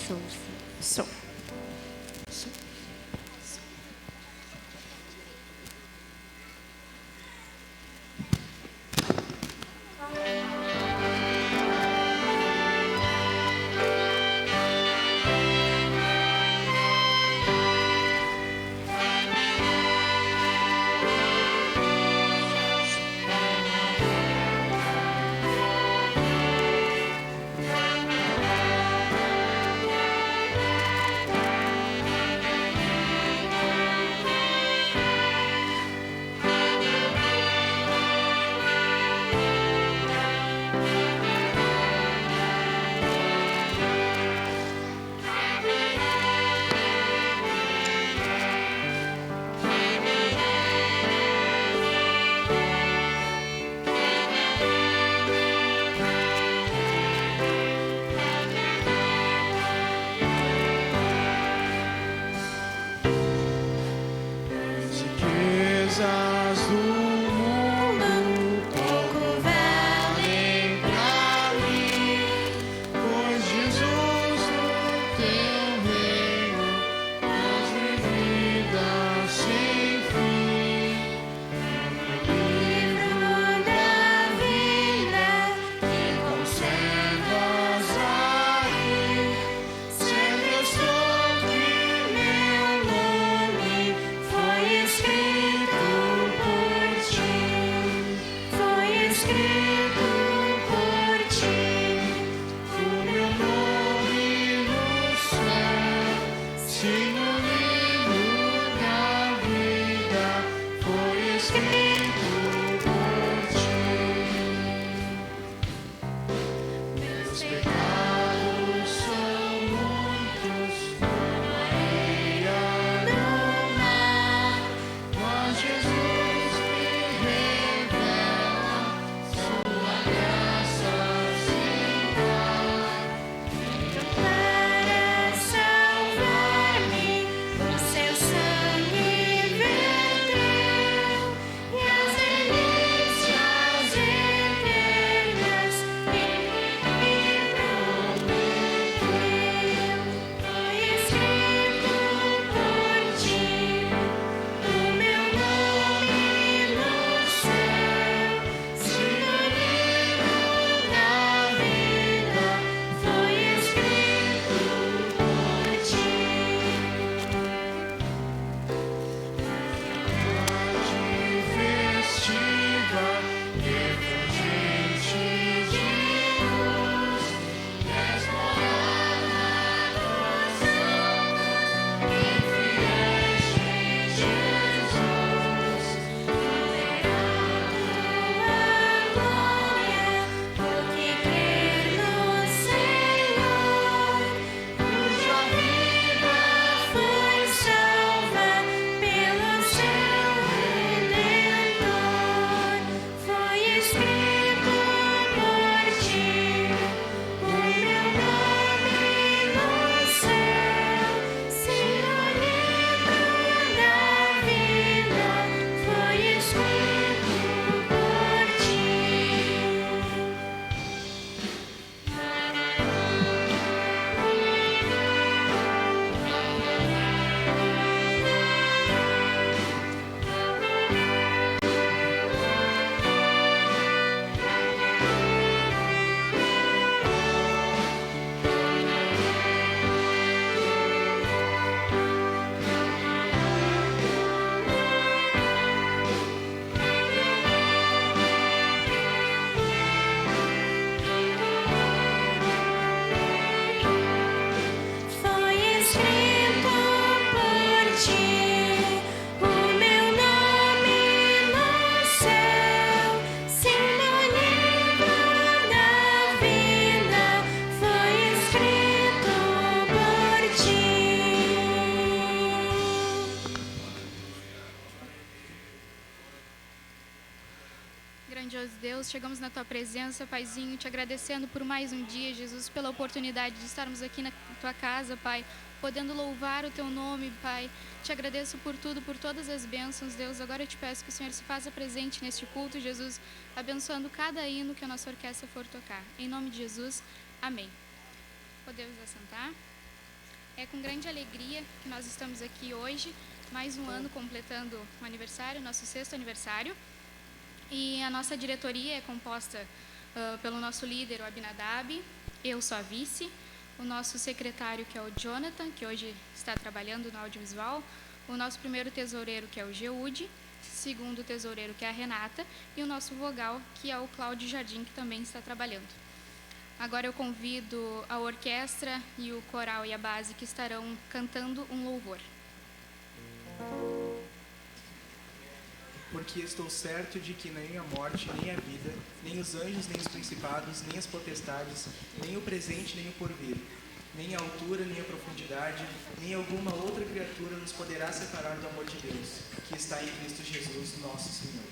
Sou. Sou. Grandioso Deus, chegamos na Tua presença, Paizinho, te agradecendo por mais um dia, Jesus, pela oportunidade de estarmos aqui na Tua casa, Pai, podendo louvar o Teu nome, Pai. Te agradeço por tudo, por todas as bênçãos, Deus. Agora eu te peço que o Senhor se faça presente neste culto, Jesus, abençoando cada hino que a nossa orquestra for tocar. Em nome de Jesus, amém. Podemos assentar? É com grande alegria que nós estamos aqui hoje, mais um ano completando o aniversário, nosso 6º aniversário. E a nossa diretoria é composta pelo nosso líder, o Abinadab, eu sou a vice, o nosso secretário, que é o Jonathan, que hoje está trabalhando no audiovisual, o nosso primeiro tesoureiro, que é o Geude, segundo tesoureiro, que é a Renata, e o nosso vogal, que é o Cláudio Jardim, que também está trabalhando. Agora eu convido a orquestra e o coral e a base que estarão cantando um louvor. Porque estou certo de que nem a morte, nem a vida, nem os anjos, nem os principados, nem as potestades, nem o presente, nem o porvir, nem a altura, nem a profundidade, nem alguma outra criatura nos poderá separar do amor de Deus, que está em Cristo Jesus, nosso Senhor.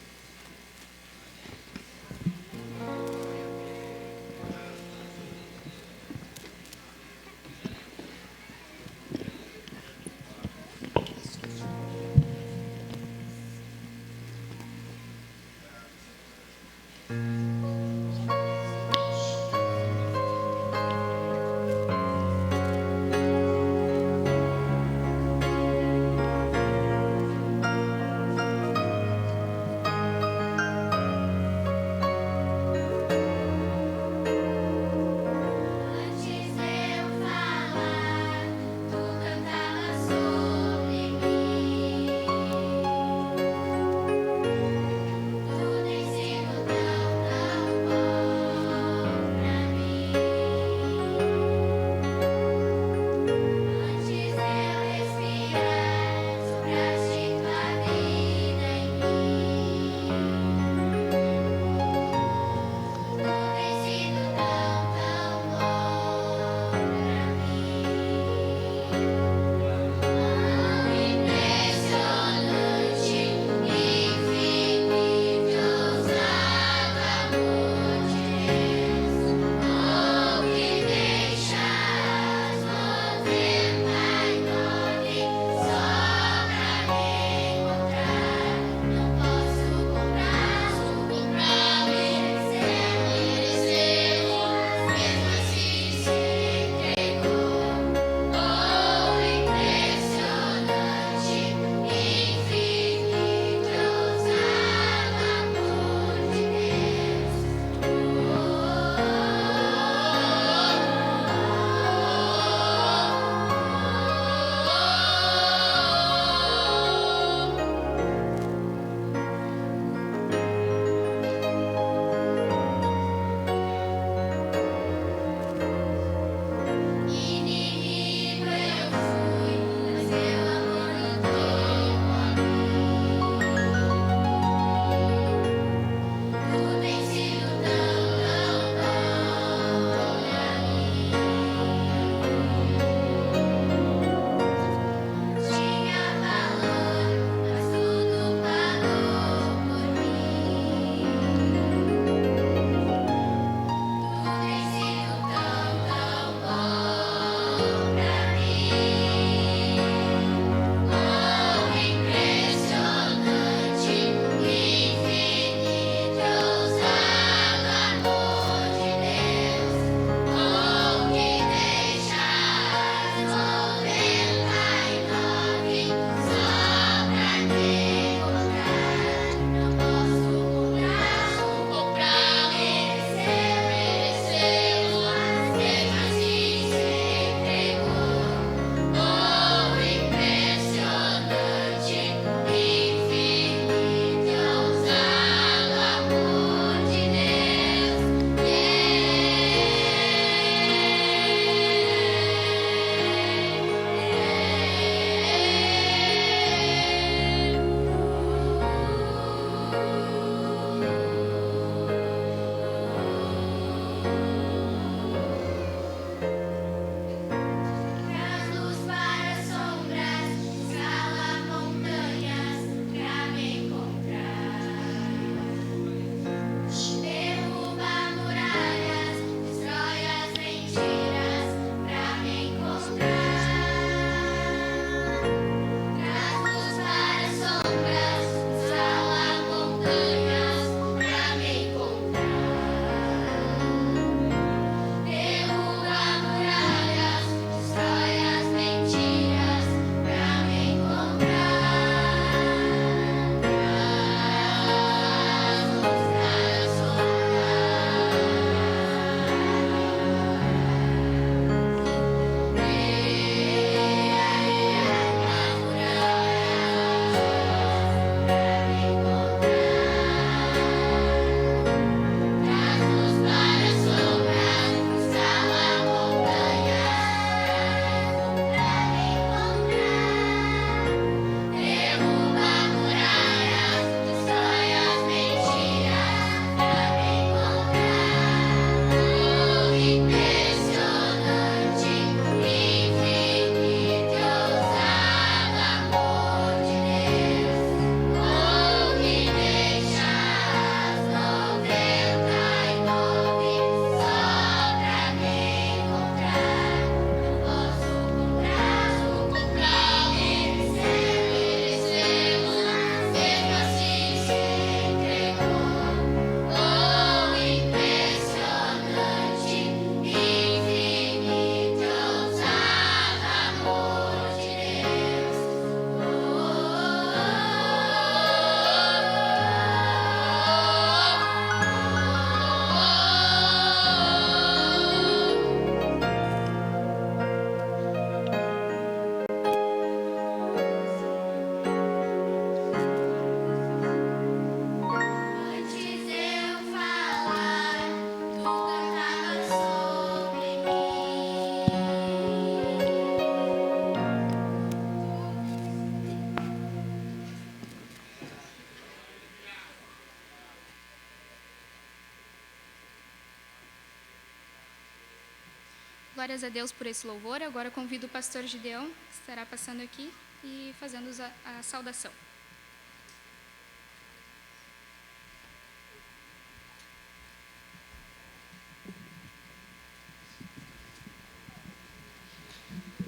Glórias a Deus por esse louvor. Agora convido o pastor Gideão, que estará passando aqui e fazendo a saudação.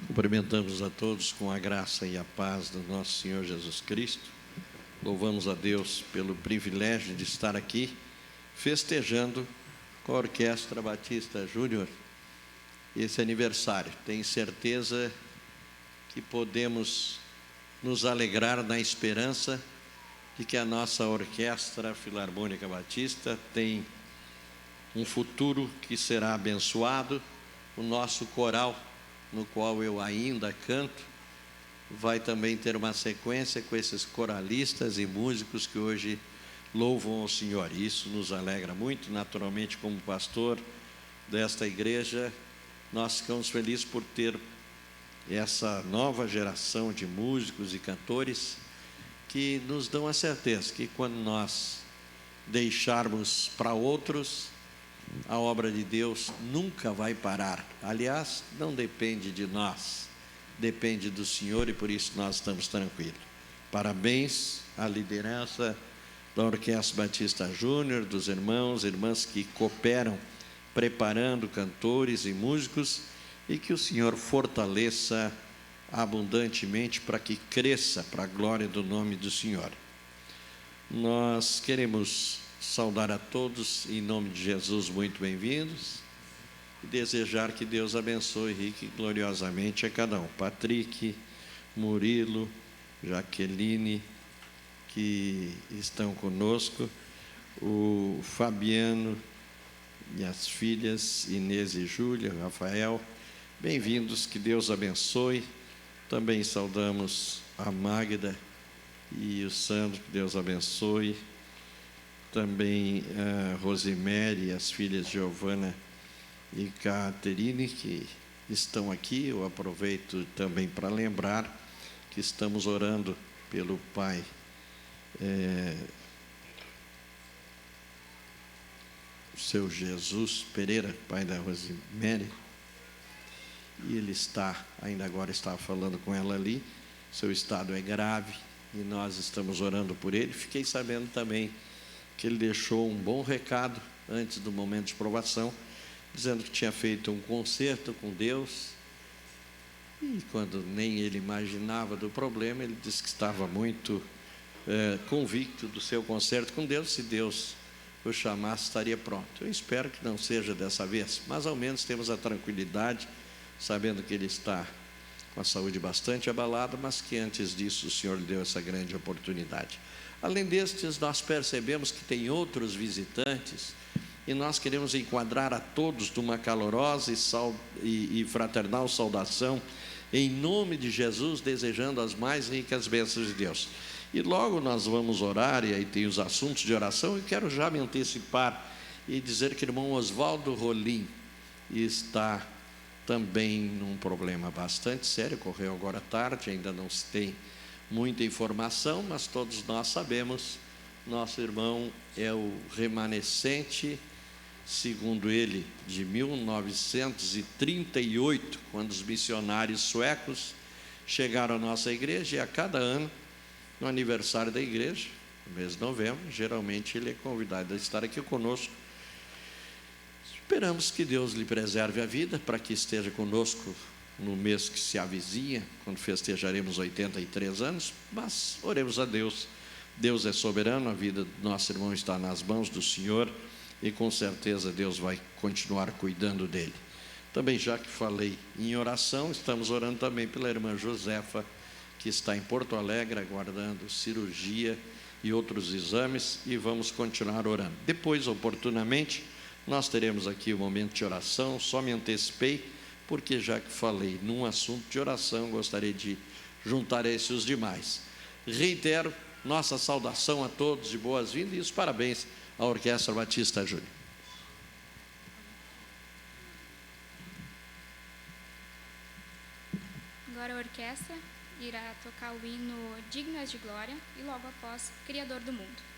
Cumprimentamos a todos com a graça e a paz do nosso Senhor Jesus Cristo. Louvamos a Deus pelo privilégio de estar aqui festejando com a Orquestra Batista Júnior esse aniversário. Tenho certeza que podemos nos alegrar na esperança de que a nossa Orquestra Filarmônica Batista tem um futuro que será abençoado. O nosso coral, no qual eu ainda canto, vai também ter uma sequência com esses coralistas e músicos que hoje louvam ao Senhor. Isso nos alegra muito. Naturalmente, como pastor desta igreja, nós ficamos felizes por ter essa nova geração de músicos e cantores que nos dão a certeza que quando nós deixarmos para outros, a obra de Deus nunca vai parar. Aliás, não depende de nós, depende do Senhor, e por isso nós estamos tranquilos. Parabéns à liderança da Orquestra Batista Júnior, dos irmãos e irmãs que cooperam, preparando cantores e músicos, e que o Senhor fortaleça abundantemente para que cresça para a glória do nome do Senhor. Nós queremos saudar a todos, em nome de Jesus, muito bem-vindos, e desejar que Deus abençoe rique e gloriosamente a cada um. Patrick, Murilo, Jaqueline, que estão conosco, o Fabiano e as filhas Inês e Júlia, Rafael, bem-vindos, que Deus abençoe. Também saudamos a Magda e o Sandro, que Deus abençoe. Também a Rosemary e as filhas Giovana e Caterine, que estão aqui. Eu aproveito também para lembrar que estamos orando pelo pai o seu Jesus Pereira, pai da Rosemary, e ele ainda agora estava falando com ela ali, seu estado é grave e nós estamos orando por ele. Fiquei sabendo também que ele deixou um bom recado antes do momento de provação, dizendo que tinha feito um concerto com Deus, e quando nem ele imaginava do problema, ele disse que estava muito convicto do seu concerto com Deus. Se Deus o chamasse, estaria pronto. Eu espero que não seja dessa vez, mas ao menos temos a tranquilidade, sabendo que ele está com a saúde bastante abalada, mas que antes disso o Senhor lhe deu essa grande oportunidade. Além destes, nós percebemos que tem outros visitantes, e nós queremos enquadrar a todos numa calorosa e fraternal saudação, em nome de Jesus, desejando as mais ricas bênçãos de Deus. E logo nós vamos orar, e aí tem os assuntos de oração. Eu quero já me antecipar e dizer que o irmão Oswaldo Rolim está também num problema bastante sério, ocorreu agora à tarde, ainda não se tem muita informação, mas todos nós sabemos, nosso irmão é o remanescente, segundo ele, de 1938, quando os missionários suecos chegaram à nossa igreja, e a cada ano, no aniversário da igreja, no mês de novembro, geralmente ele é convidado a estar aqui conosco. Esperamos que Deus lhe preserve a vida, para que esteja conosco no mês que se avizinha, quando festejaremos 83 anos, mas oremos a Deus. Deus é soberano, a vida do nosso irmão está nas mãos do Senhor, e com certeza Deus vai continuar cuidando dele. Também, já que falei em oração, estamos orando também pela irmã Josefa, que está em Porto Alegre, aguardando cirurgia e outros exames, e vamos continuar orando. Depois, oportunamente, nós teremos aqui o momento de oração. Só me antecipei, porque já que falei num assunto de oração, gostaria de juntar esses os demais. Reitero nossa saudação a todos de boas-vindas e os parabéns à Orquestra Batista Júnior. Agora a orquestra irá tocar o hino Digno és de Glória, e logo após, Criador do Mundo.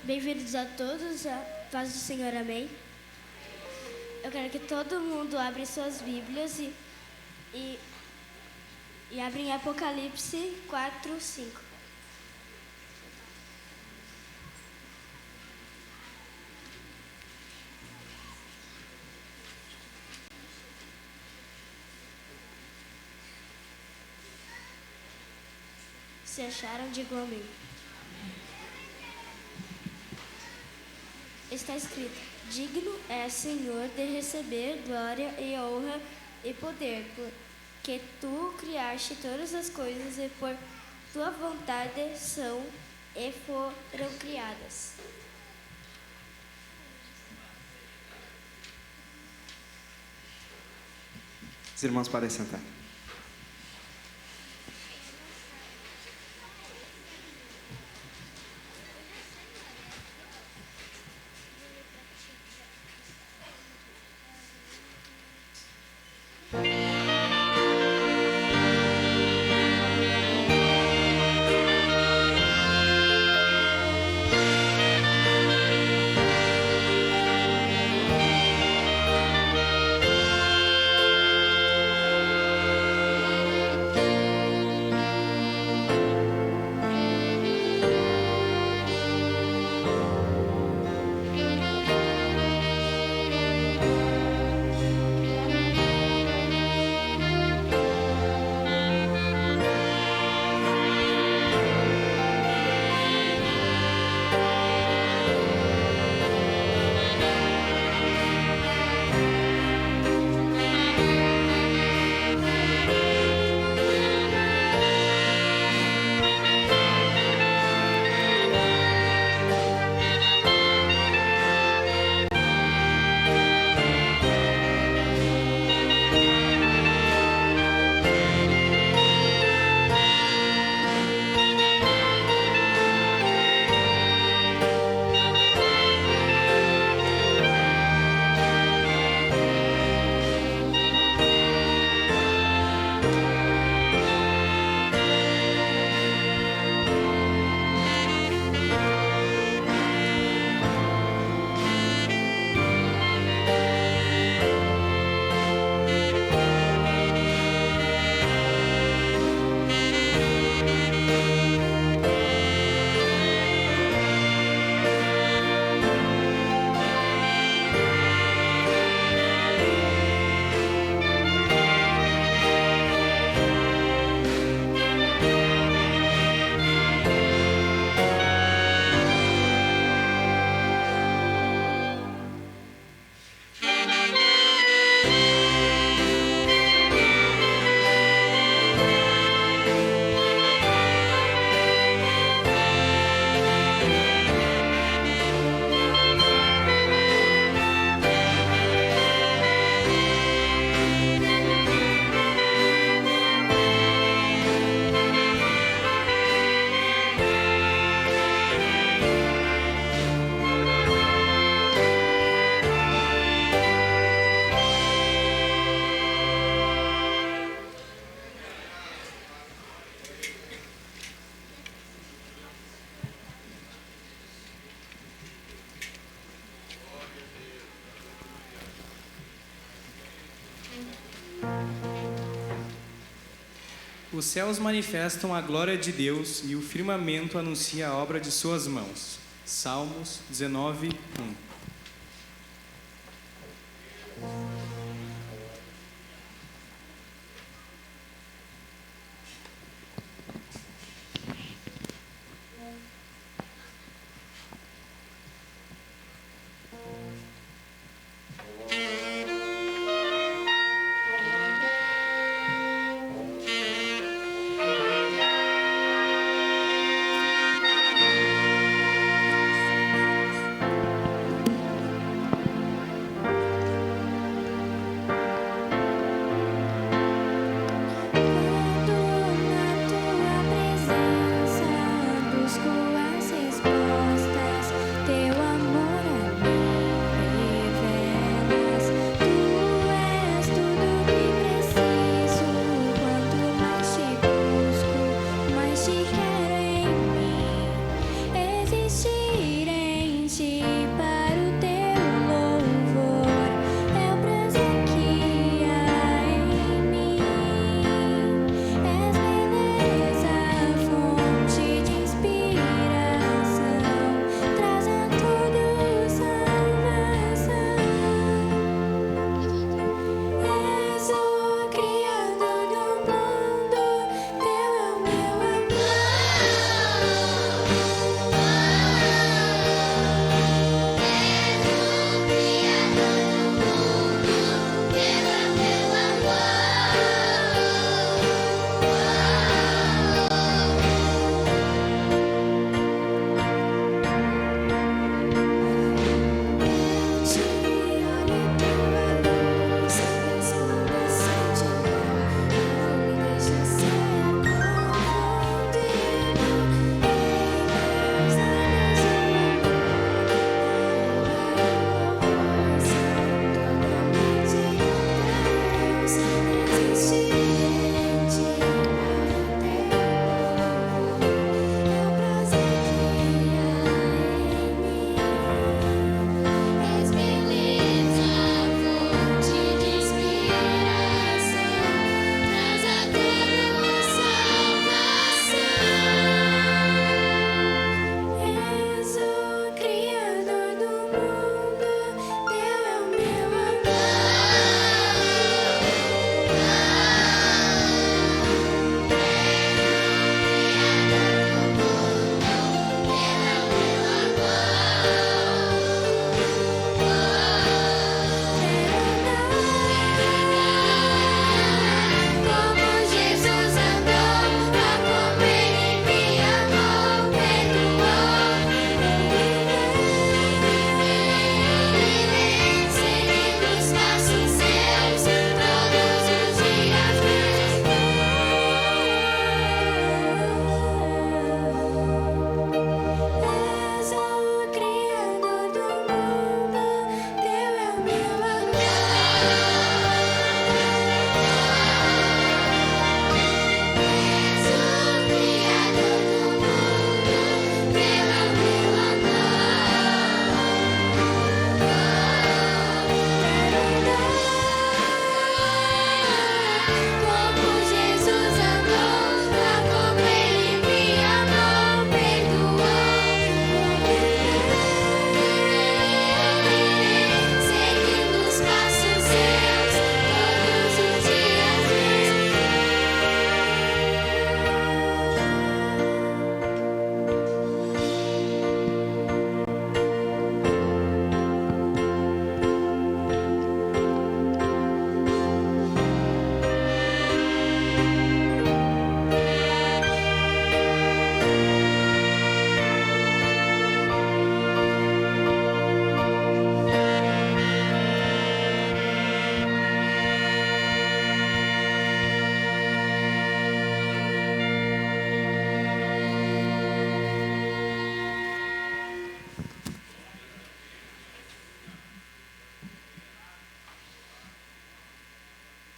Bem-vindos a todos, a paz do Senhor, amém. Eu quero que todo mundo abra suas Bíblias e abra em Apocalipse 4, 5. Se acharam, digam amém. Está escrito: digno é, Senhor, de receber glória e honra e poder, porque tu criaste todas as coisas e por tua vontade são e foram criadas. Os irmãos podem sentar. Os céus manifestam a glória de Deus e o firmamento anuncia a obra de suas mãos. Salmos 19, 1.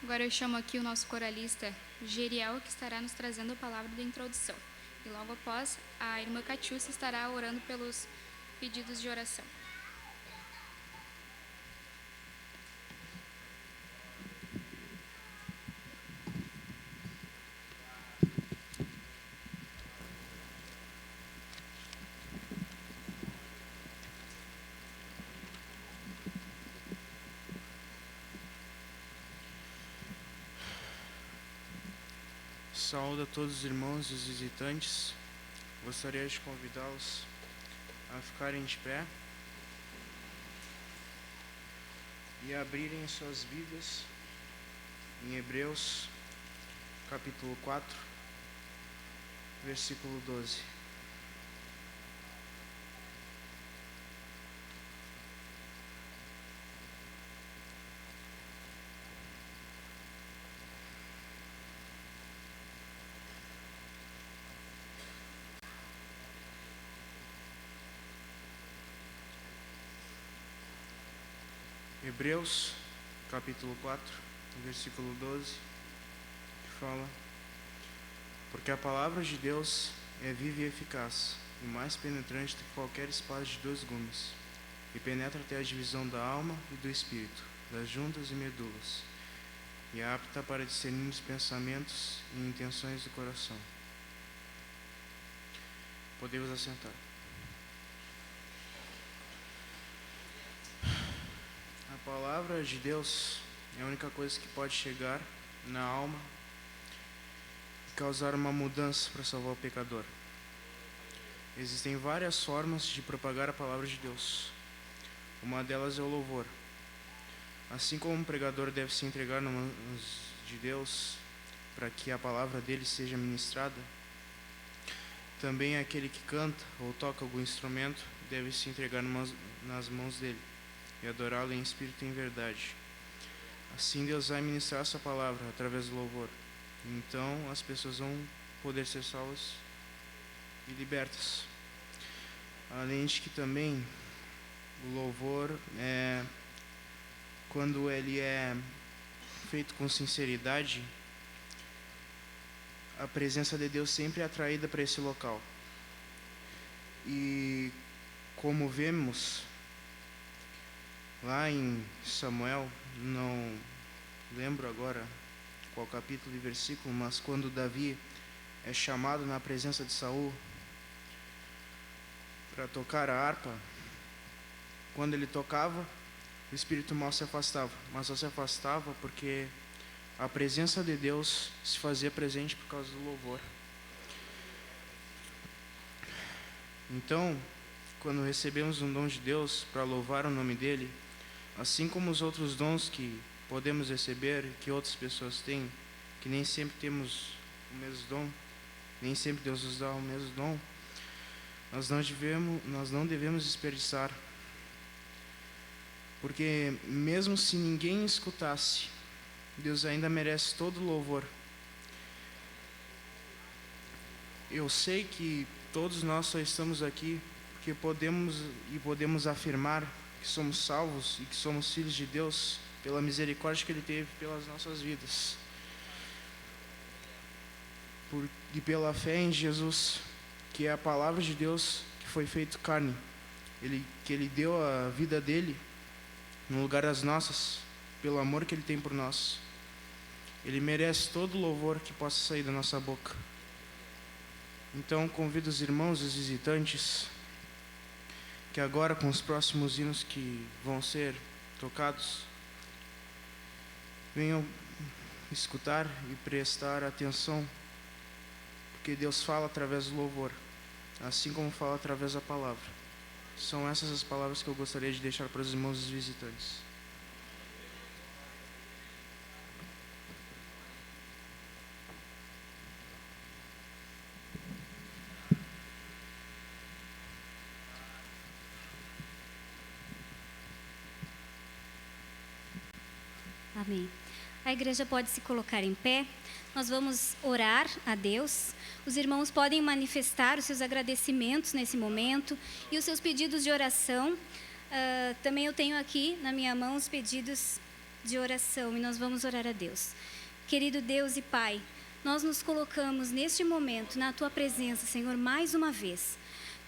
Agora eu chamo aqui o nosso coralista Geriel, que estará nos trazendo a palavra da introdução. E logo após, a irmã Catiúcia estará orando pelos pedidos de oração. Saúdo a todos os irmãos e os visitantes. Gostaria de convidá-los a ficarem de pé e abrirem suas Bíblias em Hebreus, capítulo 4, versículo 12. Hebreus, capítulo 4, versículo 12, que fala: porque a palavra de Deus é viva e eficaz, e mais penetrante do que qualquer espada de 2 gumes, e penetra até a divisão da alma e do espírito, das juntas e medulas, e é apta para discernir os pensamentos e intenções do coração. Podemos assentar. A palavra de Deus é a única coisa que pode chegar na alma e causar uma mudança para salvar o pecador. Existem várias formas de propagar a palavra de Deus. Uma delas é o louvor. Assim como um pregador deve se entregar nas mãos de Deus para que a palavra dele seja ministrada, também aquele que canta ou toca algum instrumento deve se entregar nas mãos dele e adorá-lo em espírito e em verdade. Assim Deus vai ministrar essa palavra através do louvor. Então as pessoas vão poder ser salvas e libertas. Além de que também o louvor, quando ele é feito com sinceridade, a presença de Deus sempre é atraída para esse local. E como vemos lá em Samuel, não lembro agora qual capítulo e versículo, mas quando Davi é chamado na presença de Saul para tocar a harpa, quando ele tocava, o espírito mau se afastava, mas só se afastava porque a presença de Deus se fazia presente por causa do louvor. Então, quando recebemos um dom de Deus para louvar o nome dele, assim como os outros dons que podemos receber, que outras pessoas têm, que nem sempre temos o mesmo dom, nem sempre Deus nos dá o mesmo dom, nós não devemos desperdiçar. Porque mesmo se ninguém escutasse, Deus ainda merece todo o louvor. Eu sei que todos nós só estamos aqui porque podemos afirmar que somos salvos e que somos filhos de Deus pela misericórdia que Ele teve pelas nossas vidas. E pela fé em Jesus, que é a palavra de Deus que foi feito carne. Que Ele deu a vida dEle no lugar das nossas, pelo amor que Ele tem por nós. Ele merece todo o louvor que possa sair da nossa boca. Então convido os irmãos e os visitantes que agora, com os próximos hinos que vão ser tocados, venham escutar e prestar atenção, porque Deus fala através do louvor, assim como fala através da palavra. São essas as palavras que eu gostaria de deixar para os irmãos e os visitantes. Amém. A igreja pode se colocar em pé. Nós vamos orar a Deus. Os irmãos podem manifestar os seus agradecimentos nesse momento e os seus pedidos de oração. Também eu tenho aqui na minha mão os pedidos de oração e nós vamos orar a Deus. Querido Deus e Pai, nós nos colocamos neste momento na Tua presença, Senhor, mais uma vez,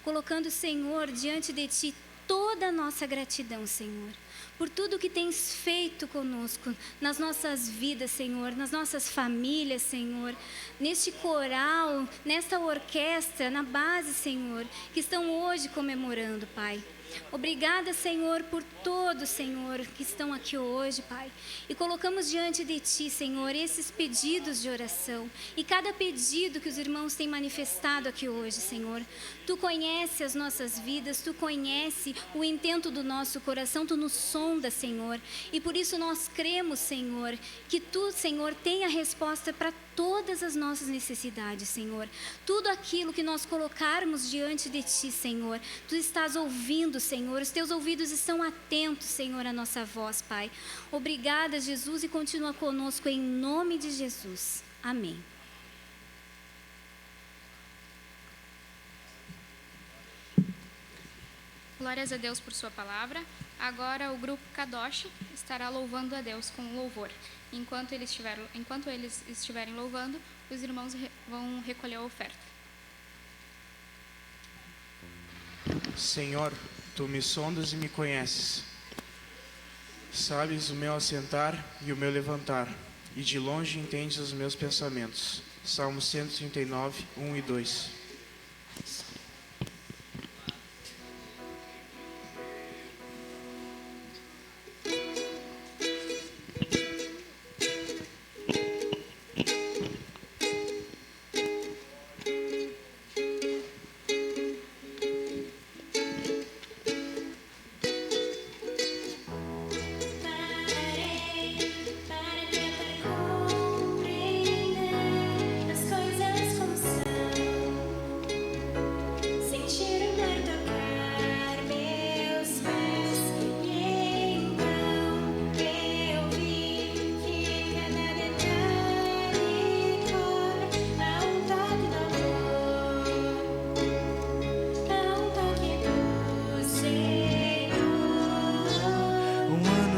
colocando, Senhor, diante de Ti toda a nossa gratidão, Senhor, por tudo que Tens feito conosco, nas nossas vidas, Senhor, nas nossas famílias, Senhor, neste coral, nesta orquestra, na base, Senhor, que estão hoje comemorando, Pai. Obrigada, Senhor, por todos, Senhor, que estão aqui hoje, Pai. E colocamos diante de Ti, Senhor, esses pedidos de oração. E cada pedido que os irmãos têm manifestado aqui hoje, Senhor. Tu conhece as nossas vidas, Tu conhece o intento do nosso coração, Tu nos sonda, Senhor. E por isso nós cremos, Senhor, que Tu, Senhor, tem a resposta para todas as nossas necessidades, Senhor. Tudo aquilo que nós colocarmos diante de Ti, Senhor, Tu estás ouvindo, Senhor. Os Teus ouvidos estão atentos, Senhor, à nossa voz, Pai. Obrigada, Jesus, e continua conosco em nome de Jesus. Amém. Glórias a Deus por sua palavra. Agora o grupo Kadosh estará louvando a Deus com louvor. Enquanto eles estiverem louvando, os irmãos vão recolher a oferta. Senhor, Tu me sondas e me conheces. Sabes o meu assentar e o meu levantar, e de longe entendes os meus pensamentos. Salmo 139, 1 e 2.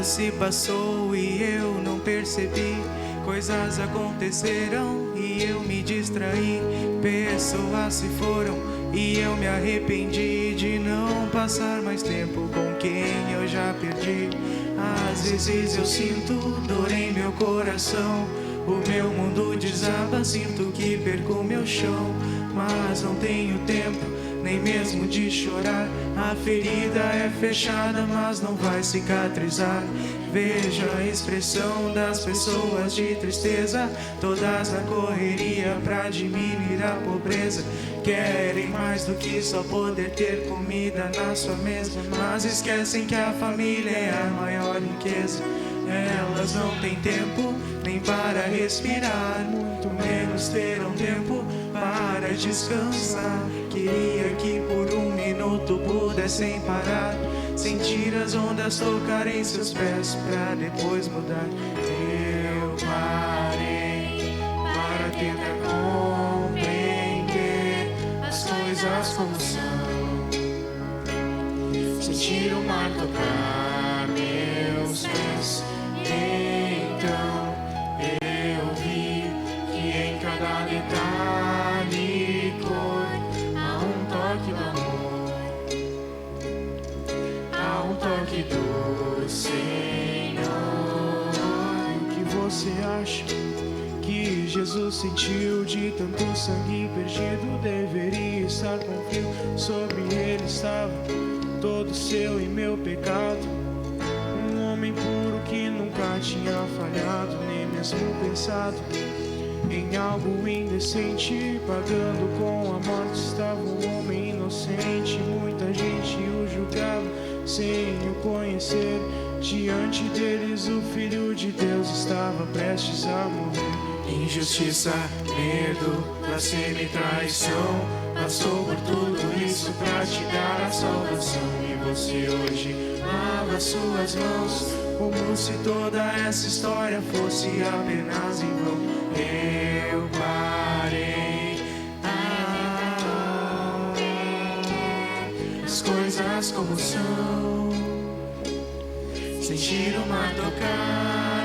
Se passou e eu não percebi, coisas aconteceram e eu me distraí, pessoas se foram e eu me arrependi de não passar mais tempo com quem eu já perdi. Às vezes eu sinto dor em meu coração, o meu mundo desaba, sinto que perco meu chão, mas não tenho tempo nem mesmo de chorar. A ferida é fechada, mas não vai cicatrizar. Veja a expressão das pessoas de tristeza, todas na correria pra diminuir a pobreza. Querem mais do que só poder ter comida na sua mesa, mas esquecem que a família é a maior riqueza. Elas não têm tempo nem para respirar, muito menos terão tempo para descansar. Queria que por um minuto pudessem parar, sentir as ondas tocarem seus pés pra depois mudar. Eu parei para tentar compreender as coisas como são, sentir o mar tocar meus pés. Então eu vi que em cada detalhe e cor há um toque do amor, há um toque do Senhor. O que você acha que Jesus sentiu de tanto sangue perdido? Deveria estar com frio, sobre ele estava todo seu e meu pecado. Um homem puro que nunca tinha falhado, nem mesmo pensado em algo indecente. Pagando com a morte estava um homem inocente. Muita gente o julgava sem o conhecer. Diante deles o Filho de Deus estava prestes a morrer. Injustiça, medo, blasfêmia e traição, passou por tudo isso pra te dar a salvação. E você hoje lava suas mãos, como se toda essa história fosse apenas em vão. Eu parei as coisas como são, sentir o mar tocar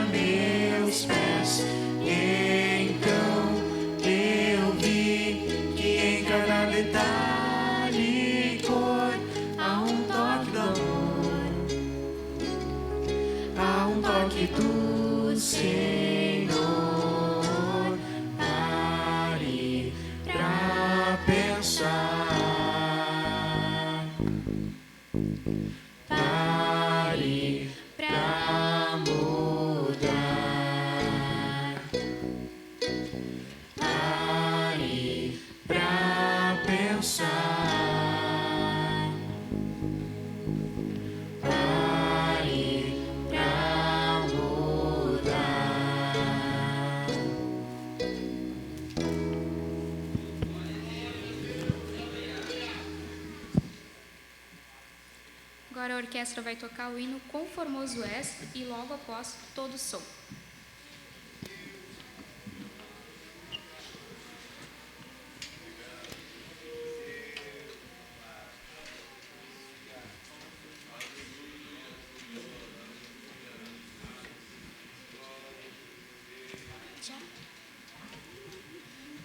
hora a orquestra vai tocar o hino Quão Formoso És e logo após Todo Som.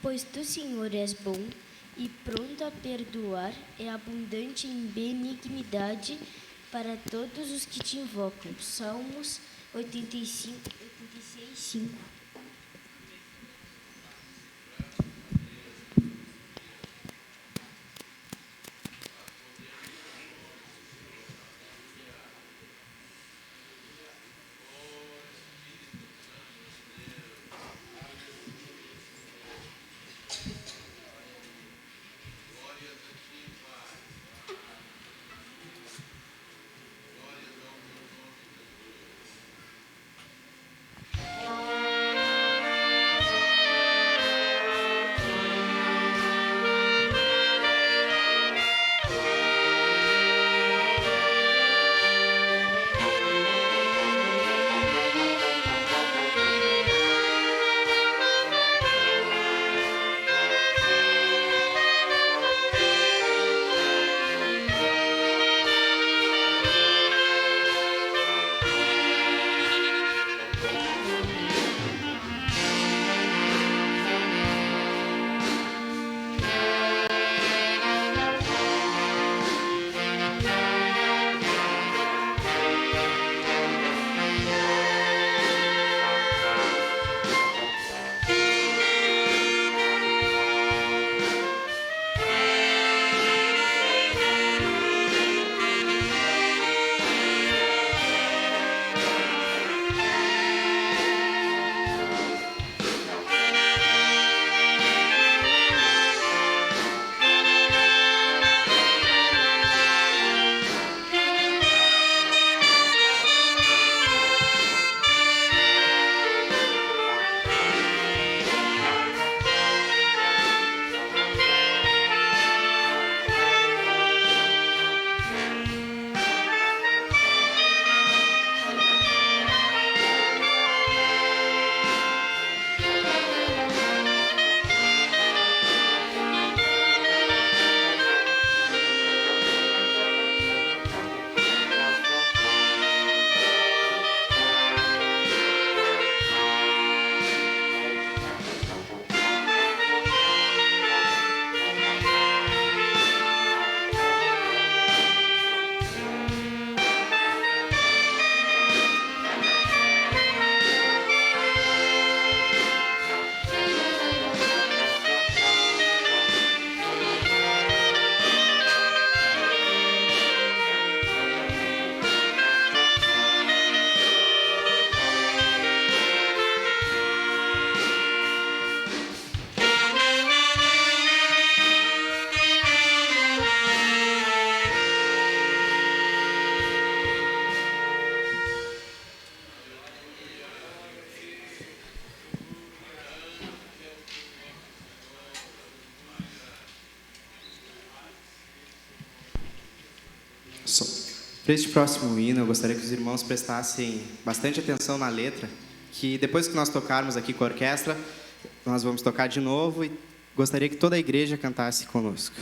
Pois tu, Senhor, és bom e pronto a perdoar, é abundante em benignidade para todos os que te invocam. Salmos 86, 5. Para este próximo hino, eu gostaria que os irmãos prestassem bastante atenção na letra, que depois que nós tocarmos aqui com a orquestra, nós vamos tocar de novo e gostaria que toda a igreja cantasse conosco.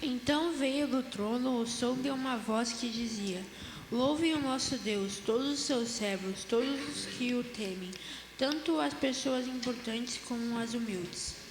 Então veio do trono o som de uma voz que dizia: Louvem o nosso Deus, todos os seus servos, todos os que o temem, tanto as pessoas importantes como as humildes.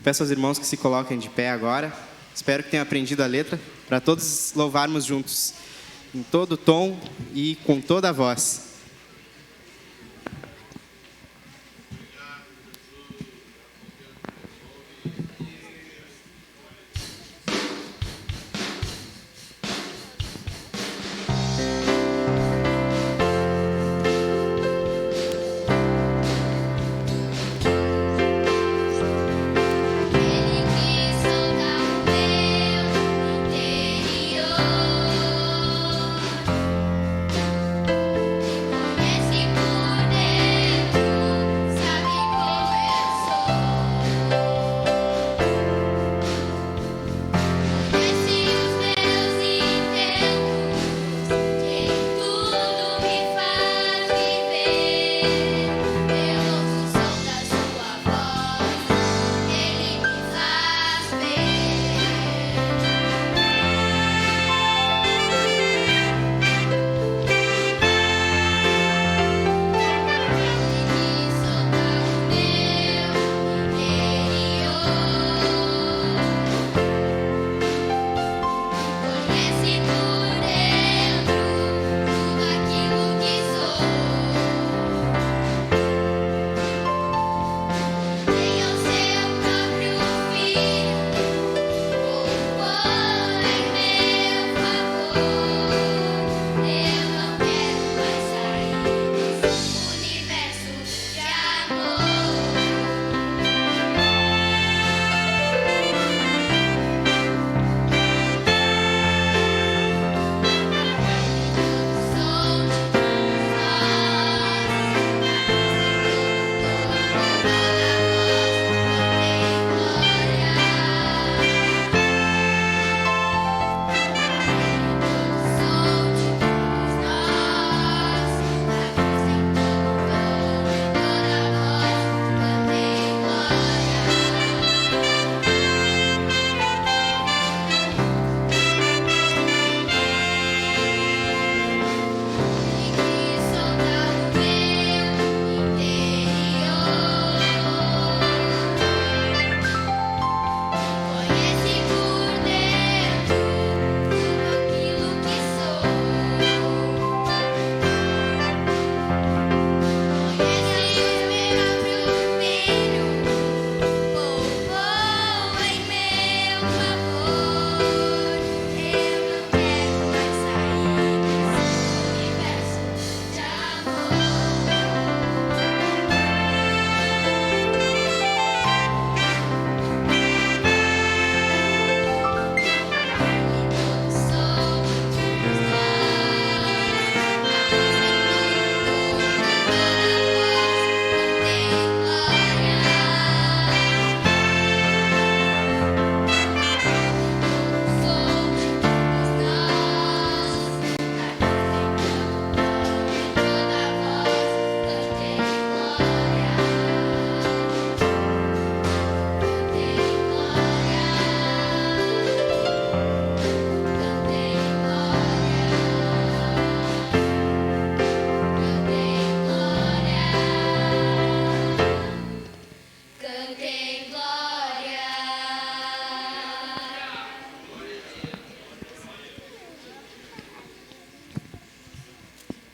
peço aos irmãos que se coloquem de pé agora. Espero que tenham aprendido a letra, para todos louvarmos juntos, em todo tom e com toda a voz.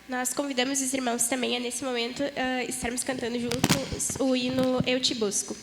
Nós convidamos os irmãos também a, nesse momento, estarmos cantando juntos o hino Eu Te Busco.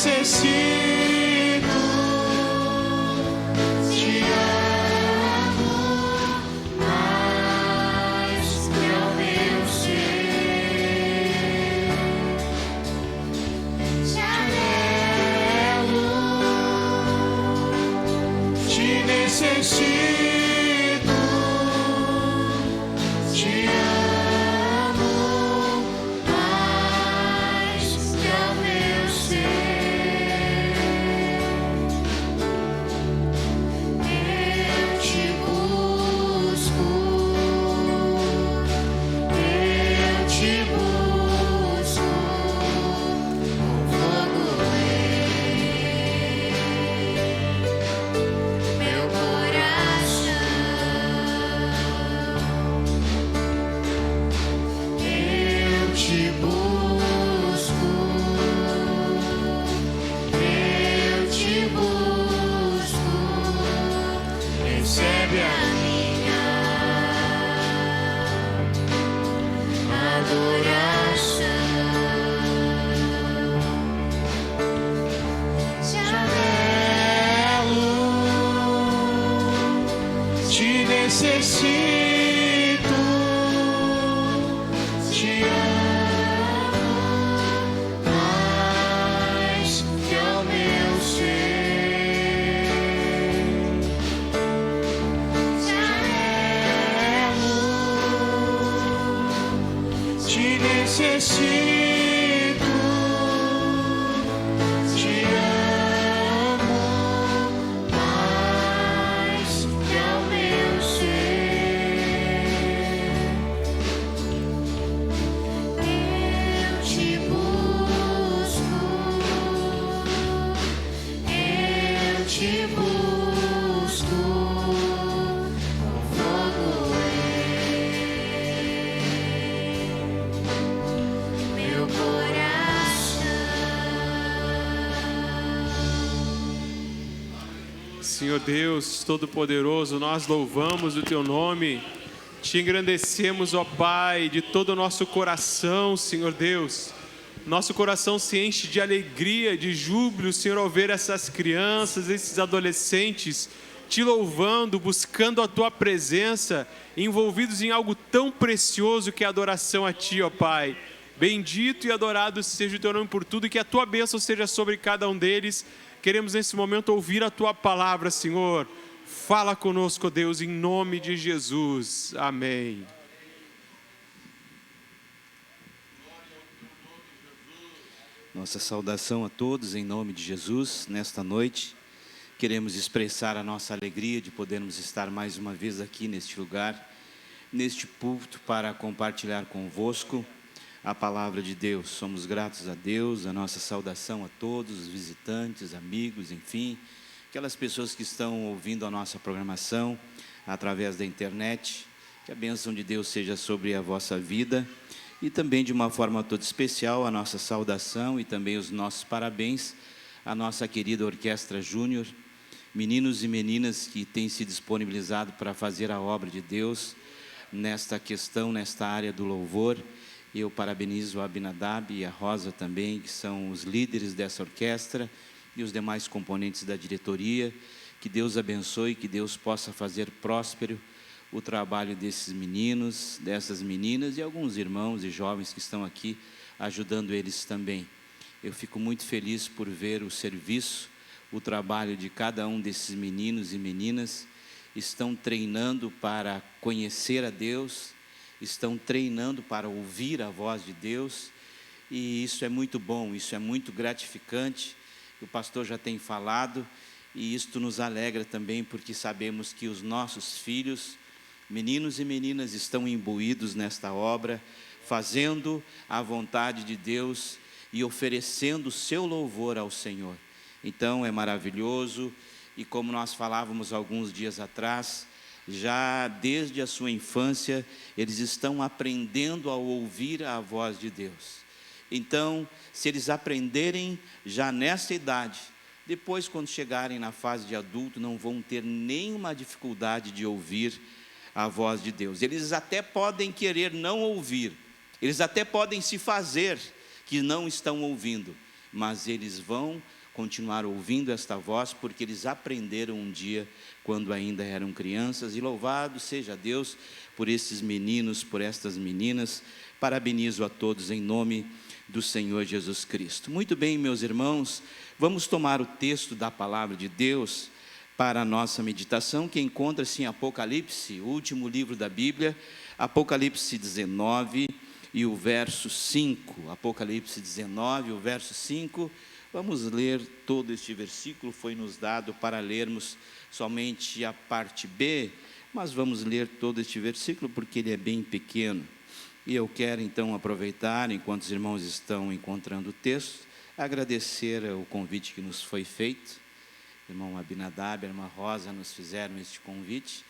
necessito, te amo mais que ao meu ser, te anelo, te necessito, te amo mais que ao meu ser. Eu te busco com fogo em meu coração. Eu te busco, recebe a minha adoração. Te anelo, te necessito, te amo mais que ao meu ser. Te anelo, te necessito, te amo mais que ao meu ser. Eu te busco com fogo em meu coração. Senhor Deus Todo-Poderoso, nós louvamos o Teu nome, te engrandecemos, ó Pai, de todo o nosso coração, Senhor Deus. Nosso coração se enche de alegria, de júbilo, Senhor, ao ver essas crianças, esses adolescentes, te louvando, buscando a Tua presença, envolvidos em algo tão precioso que é a adoração a Ti, ó Pai. Bendito e adorado seja o Teu nome por tudo, e que a Tua bênção seja sobre cada um deles. Queremos nesse momento ouvir a Tua palavra, Senhor. Fala conosco, Deus, em nome de Jesus. Amém. Nossa saudação a todos em nome de Jesus. Nesta noite, queremos expressar a nossa alegria de podermos estar mais uma vez aqui neste lugar, neste púlpito, para compartilhar convosco a palavra de Deus. Somos gratos a Deus, a nossa saudação a todos os visitantes, amigos, enfim, aquelas pessoas que estão ouvindo a nossa programação através da internet. Que a bênção de Deus seja sobre a vossa vida. E também, de uma forma toda especial, a nossa saudação e também os nossos parabéns à nossa querida Orquestra Júnior, meninos e meninas que têm se disponibilizado para fazer a obra de Deus nesta questão, nesta área do louvor. Eu parabenizo a Abinadab e a Rosa também, que são os líderes dessa orquestra, e os demais componentes da diretoria. Que Deus abençoe, que Deus possa fazer próspero o trabalho desses meninos, dessas meninas e alguns irmãos e jovens que estão aqui ajudando eles também. Eu fico muito feliz por ver o serviço, o trabalho de cada um desses meninos e meninas. Estão treinando para conhecer a Deus, estão treinando para ouvir a voz de Deus, e isso é muito bom, isso é muito gratificante. O pastor já tem falado, e isto nos alegra também, porque sabemos que os nossos filhos, meninos e meninas, estão imbuídos nesta obra, fazendo a vontade de Deus e oferecendo o seu louvor ao Senhor. Então é maravilhoso, e como nós falávamos alguns dias atrás, já desde a sua infância, eles estão aprendendo a ouvir a voz de Deus. Então, se eles aprenderem já nessa idade, depois, quando chegarem na fase de adulto, não vão ter nenhuma dificuldade de ouvir a voz de Deus. Eles até podem querer não ouvir, eles até podem se fazer que não estão ouvindo, mas eles vão continuar ouvindo esta voz, porque eles aprenderam um dia, quando ainda eram crianças, e louvado seja Deus por esses meninos, por estas meninas. Parabenizo a todos em nome do Senhor Jesus Cristo. Muito bem, meus irmãos, vamos tomar o texto da palavra de Deus para a nossa meditação, que encontra-se em Apocalipse, o último livro da Bíblia, Apocalipse 19 e o verso 5. Apocalipse 19, o verso 5. Vamos ler todo este versículo. Foi nos dado para lermos somente a parte B, mas vamos ler todo este versículo porque ele é bem pequeno. E eu quero então aproveitar, enquanto os irmãos estão encontrando o texto, agradecer o convite que nos foi feito. O irmão Abinadab e a irmã Rosa nos fizeram este convite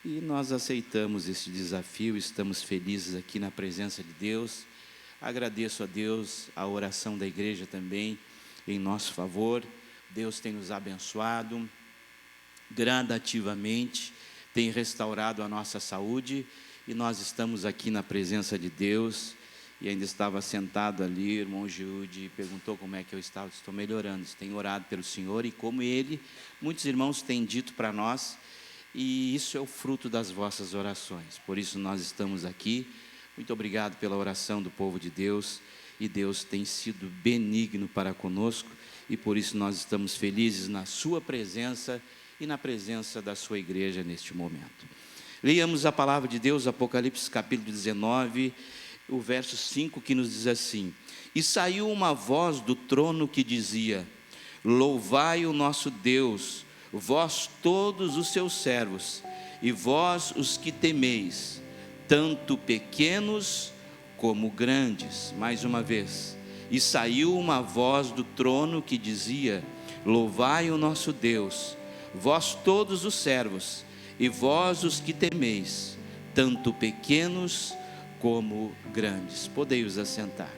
e nós aceitamos este desafio, estamos felizes aqui na presença de Deus. Agradeço a Deus a oração da igreja também em nosso favor. Deus tem nos abençoado gradativamente, tem restaurado a nossa saúde e nós estamos aqui na presença de Deus. E ainda estava sentado ali, o irmão Giude perguntou como é que eu estava. Estou melhorando, tenho orado pelo Senhor, e como ele, muitos irmãos têm dito para nós, e isso é o fruto das vossas orações. Por isso nós estamos aqui. Muito obrigado pela oração do povo de Deus, e Deus tem sido benigno para conosco, e por isso nós estamos felizes na sua presença e na presença da sua igreja neste momento. Leiamos a palavra de Deus, Apocalipse capítulo 19, o verso 5, que nos diz assim: E saiu uma voz do trono que dizia: Louvai o nosso Deus, vós todos os seus servos, e vós os que temeis, tanto pequenos como grandes. Mais uma vez. E saiu uma voz do trono que dizia: Louvai o nosso Deus, vós todos os servos, e vós os que temeis, tanto pequenos como grandes. Podei-os assentar.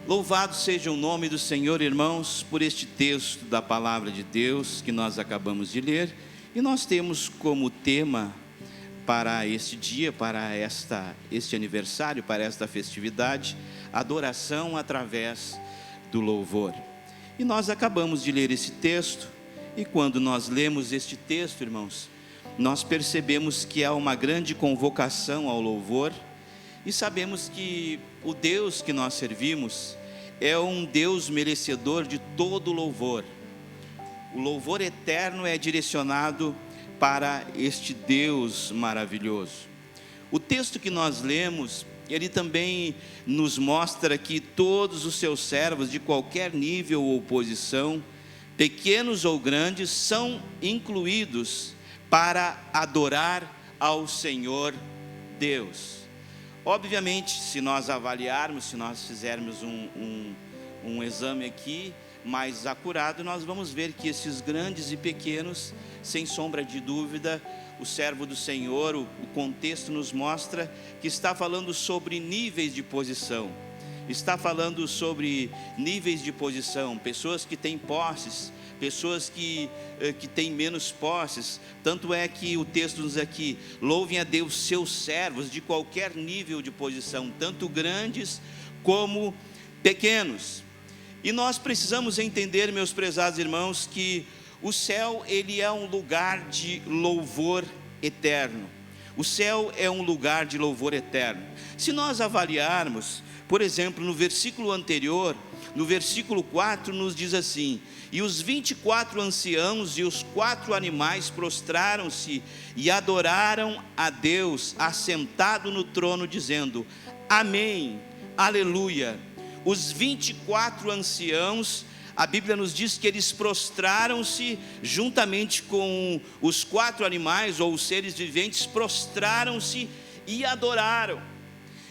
Louvado seja o nome do Senhor, irmãos, por este texto da palavra de Deus que nós acabamos de ler. E nós temos como tema para este dia, para este aniversário, para esta festividade, adoração através do louvor. E nós acabamos de ler esse texto, e quando nós lemos este texto, irmãos, nós percebemos que há uma grande convocação ao louvor, e sabemos que o Deus que nós servimos é um Deus merecedor de todo louvor. O louvor eterno é direcionado para este Deus maravilhoso. O texto que nós lemos, ele também nos mostra que todos os seus servos, de qualquer nível ou posição, pequenos ou grandes, são incluídos para adorar ao Senhor Deus. Obviamente, se nós avaliarmos, se nós fizermos um exame aqui mais acurado, nós vamos ver que esses grandes e pequenos, sem sombra de dúvida, o servo do Senhor, o contexto nos mostra que está falando sobre níveis de posição. Está falando sobre níveis de posição, pessoas que têm posses, pessoas que têm menos posses. Tanto é que o texto nos diz aqui: louvem a Deus seus servos de qualquer nível de posição, tanto grandes como pequenos. E nós precisamos entender, meus prezados irmãos, que o céu, ele é um lugar de louvor eterno. O céu é um lugar de louvor eterno. Se nós avaliarmos, por exemplo, no versículo anterior, no versículo 4, nos diz assim: E os 24 anciãos e os 4 animais prostraram-se e adoraram a Deus, assentado no trono, dizendo: Amém, aleluia. Os 24 anciãos, a Bíblia nos diz que eles prostraram-se juntamente com os 4 animais, ou os seres viventes, prostraram-se e adoraram.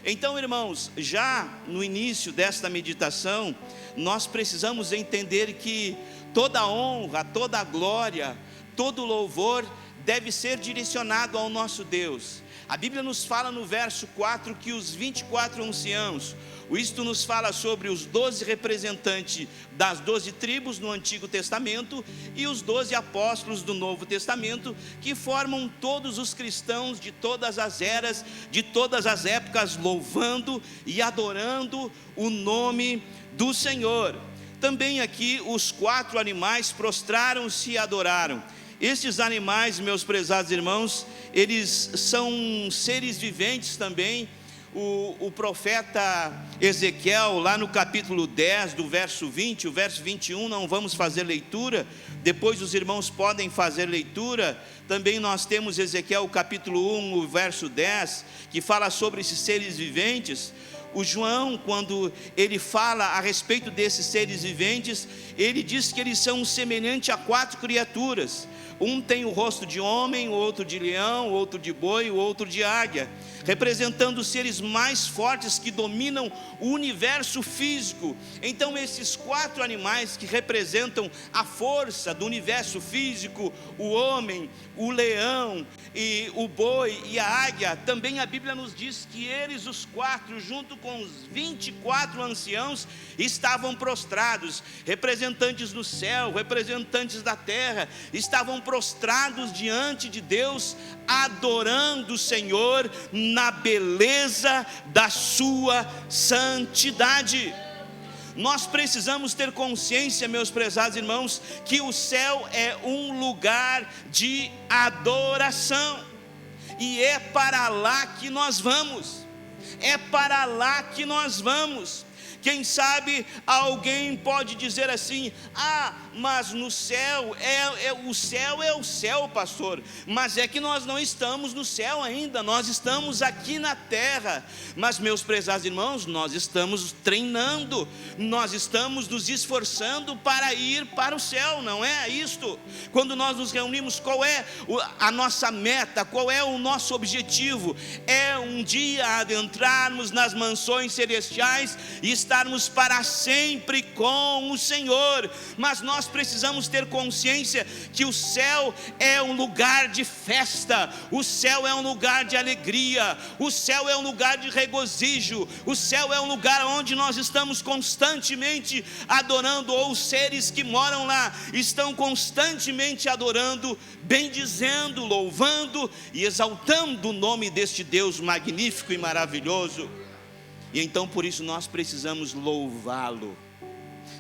Então, irmãos, já no início desta meditação, nós precisamos entender que toda honra, toda glória, todo louvor deve ser direcionado ao nosso Deus. A Bíblia nos fala no verso 4 que os 24 anciãos, isto nos fala sobre os 12 representantes das 12 tribos no Antigo Testamento e os 12 apóstolos do Novo Testamento, que formam todos os cristãos de todas as eras, de todas as épocas, louvando e adorando o nome do Senhor. Também aqui os 4 animais prostraram-se e adoraram. Estes animais, meus prezados irmãos, eles são seres viventes também. O profeta Ezequiel, lá no capítulo 10, do verso 20, o verso 21, não vamos fazer leitura, depois os irmãos podem fazer leitura. Também nós temos Ezequiel capítulo 1, o verso 10, que fala sobre esses seres viventes. O João, quando ele fala a respeito desses seres viventes, ele diz que eles são semelhantes a 4 criaturas. Um tem o rosto de homem, o outro de leão, o outro de boi, o outro de águia, representando os seres mais fortes que dominam o universo físico. Então esses 4 animais que representam a força do universo físico, o homem, o leão e o boi e a águia, também a Bíblia nos diz que eles, os 4, junto com os 24 anciãos, estavam prostrados, representantes do céu, representantes da terra, estavam prostrados diante de Deus, adorando o Senhor na beleza da sua santidade. Nós precisamos ter consciência, meus prezados irmãos, que o céu é um lugar de adoração, e é para lá que nós vamos, é para lá que nós vamos. Quem sabe alguém pode dizer assim: ah, mas no céu, o céu é o céu, pastor. Mas é que nós não estamos no céu ainda, nós estamos aqui na terra. Mas, meus prezados irmãos, nós estamos treinando, nós estamos nos esforçando para ir para o céu, não é isto? Quando nós nos reunimos, qual é a nossa meta, qual é o nosso objetivo? É um dia adentrarmos nas mansões celestiais e estarmos para sempre com o Senhor. Mas nós precisamos ter consciência que o céu é um lugar de festa, o céu é um lugar de alegria, o céu é um lugar de regozijo, o céu é um lugar onde nós estamos constantemente adorando, ou os seres que moram lá estão constantemente adorando, bendizendo, louvando e exaltando o nome deste Deus magnífico e maravilhoso. E então por isso nós precisamos louvá-lo.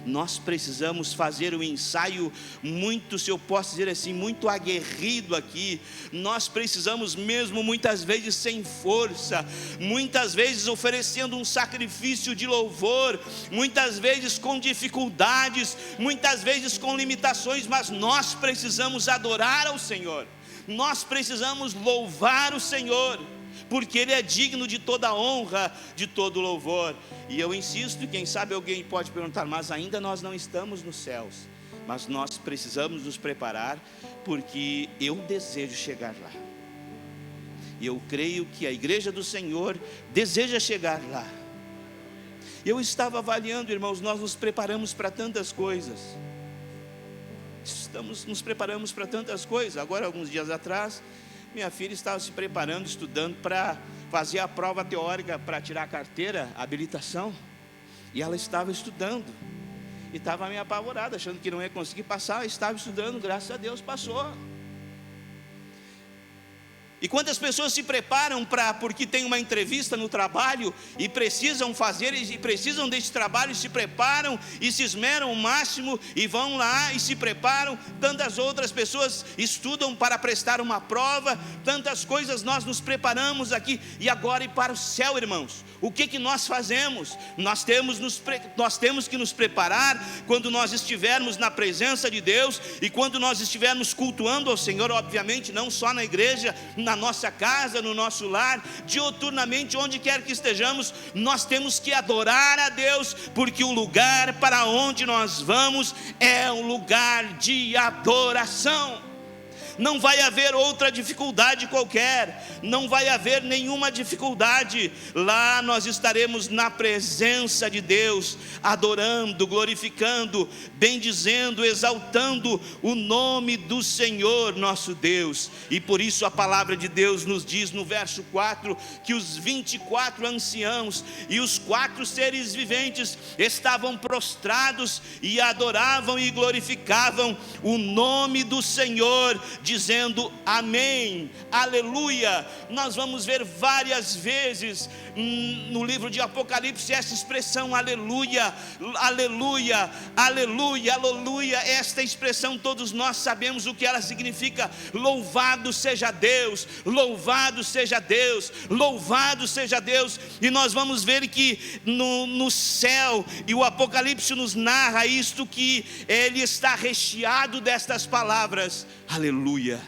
Nós precisamos fazer um ensaio muito, se eu posso dizer assim, muito aguerrido aqui. Nós precisamos mesmo, muitas vezes sem força, muitas vezes oferecendo um sacrifício de louvor, muitas vezes com dificuldades, muitas vezes com limitações, mas nós precisamos adorar ao Senhor, nós precisamos louvar o Senhor, porque Ele é digno de toda honra, de todo louvor. E eu insisto, quem sabe alguém pode perguntar: mas ainda nós não estamos nos céus. Mas nós precisamos nos preparar, porque eu desejo chegar lá. E eu creio que a igreja do Senhor deseja chegar lá. Eu estava avaliando, irmãos, nós nos preparamos para tantas coisas. Nos preparamos para tantas coisas. Agora, alguns dias atrás, minha filha estava se preparando, estudando para fazer a prova teórica para tirar a carteira, a habilitação. E ela estava estudando. E estava meio apavorada, achando que não ia conseguir passar. Estava estudando, graças a Deus passou. E quantas pessoas se preparam porque tem uma entrevista no trabalho e precisam fazer, e precisam desse trabalho, e se preparam e se esmeram o máximo e vão lá e se preparam. Tantas outras pessoas estudam para prestar uma prova, tantas coisas nós nos preparamos aqui. E agora ir para o céu, irmãos, o que nós fazemos? Nós temos que nos preparar quando nós estivermos na presença de Deus e quando nós estivermos cultuando ao Senhor, obviamente não só na igreja, na nossa casa, no nosso lar, diuturnamente, onde quer que estejamos, nós temos que adorar a Deus, porque o lugar para onde nós vamos é um lugar de adoração. não vai haver outra dificuldade qualquer, não vai haver nenhuma dificuldade. Lá nós estaremos na presença de Deus, adorando, glorificando, bendizendo, exaltando o nome do Senhor nosso Deus. E por isso a palavra de Deus nos diz no verso 4, que os 24 anciãos e os 4 seres viventes estavam prostrados e adoravam e glorificavam o nome do Senhor, dizendo amém, aleluia. Nós vamos ver várias vezes no livro de Apocalipse essa expressão aleluia, aleluia, aleluia, aleluia. Esta expressão todos nós sabemos o que ela significa: louvado seja Deus, louvado seja Deus, louvado seja Deus. E nós vamos ver que no céu, e o Apocalipse nos narra isto, que ele está recheado destas palavras: aleluia,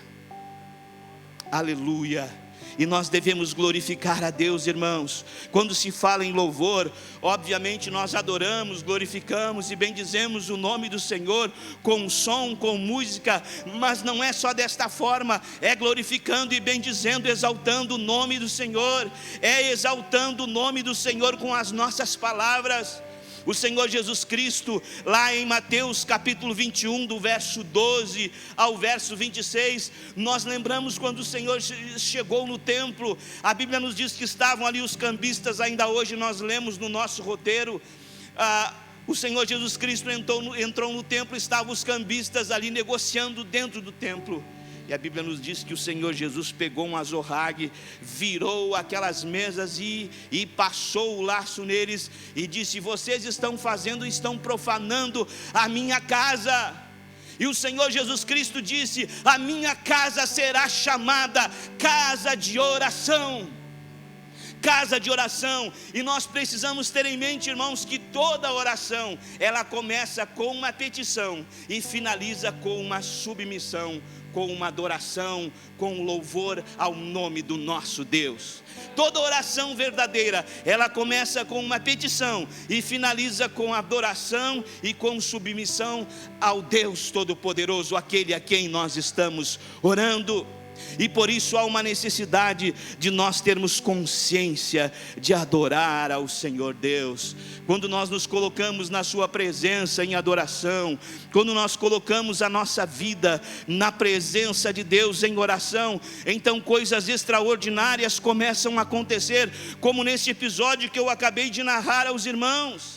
aleluia. E nós devemos glorificar a Deus, irmãos. Quando se fala em louvor, obviamente nós adoramos, glorificamos e bendizemos o nome do Senhor com som, com música, mas não é só desta forma, é glorificando e bendizendo, exaltando o nome do Senhor, é exaltando o nome do Senhor com as nossas palavras. O Senhor Jesus Cristo, lá em Mateus capítulo 21, do verso 12 ao verso 26, nós lembramos quando o Senhor chegou no templo. A Bíblia nos diz que estavam ali os cambistas, ainda hoje nós lemos no nosso roteiro. O Senhor Jesus Cristo entrou no templo, estavam os cambistas ali negociando dentro do templo. E a Bíblia nos diz que o Senhor Jesus pegou um azorrague, virou aquelas mesas e passou o laço neles e disse: vocês estão profanando a minha casa. E o Senhor Jesus Cristo disse: a minha casa será chamada casa de oração. Casa de oração. E nós precisamos ter em mente, irmãos, que toda oração, ela começa com uma petição e finaliza com uma submissão, com uma adoração, com um louvor ao nome do nosso Deus. Toda oração verdadeira, ela começa com uma petição e finaliza com adoração e com submissão ao Deus Todo-Poderoso, aquele a quem nós estamos orando. E por isso há uma necessidade de nós termos consciência de adorar ao Senhor Deus. Quando nós nos colocamos na sua presença em adoração, quando nós colocamos a nossa vida na presença de Deus em oração, então coisas extraordinárias começam a acontecer, como nesse episódio que eu acabei de narrar aos irmãos.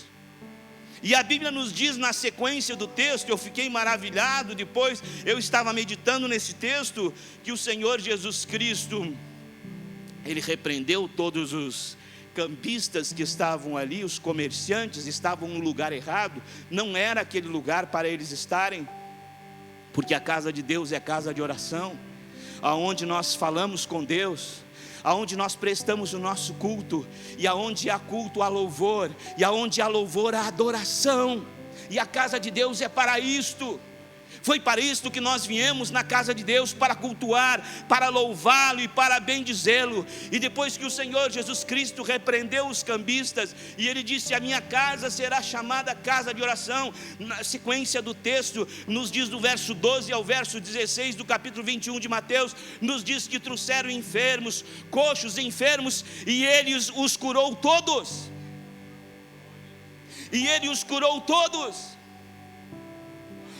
E a Bíblia nos diz na sequência do texto, eu fiquei maravilhado, depois eu estava meditando nesse texto, que o Senhor Jesus Cristo, Ele repreendeu todos os cambistas que estavam ali, os comerciantes, estavam no lugar errado, não era aquele lugar para eles estarem, porque a casa de Deus é casa de oração, aonde nós falamos com Deus, aonde nós prestamos o nosso culto, e aonde há culto há louvor, e aonde há louvor há adoração, e a casa de Deus é para isto. Foi para isto que nós viemos na casa de Deus, para cultuar, para louvá-lo e para bendizê-lo. E depois que o Senhor Jesus Cristo repreendeu os cambistas, e Ele disse: a minha casa será chamada casa de oração, na sequência do texto, nos diz do verso 12 ao verso 16 do capítulo 21 de Mateus, nos diz que trouxeram enfermos, coxos, enfermos, e Ele os curou todos. E Ele os curou todos.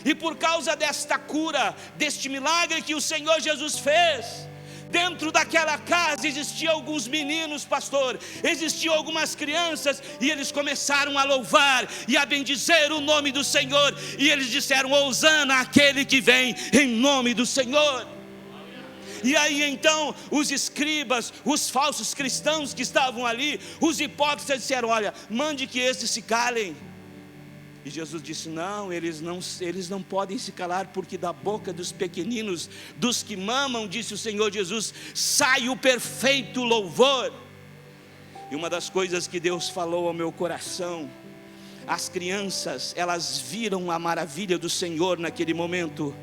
E por causa desta cura, deste milagre que o Senhor Jesus fez, dentro daquela casa existiam alguns meninos, pastor, existiam algumas crianças, e eles começaram a louvar e a bendizer o nome do Senhor, e eles disseram: hosana aquele que vem em nome do Senhor. E aí então os escribas, os falsos cristãos que estavam ali, os hipócritas disseram: olha, mande que estes se calem. E Jesus disse: não, eles não podem se calar, porque da boca dos pequeninos, dos que mamam, disse o Senhor Jesus, sai o perfeito louvor. E uma das coisas que Deus falou ao meu coração, as crianças, elas viram a maravilha do Senhor naquele momento.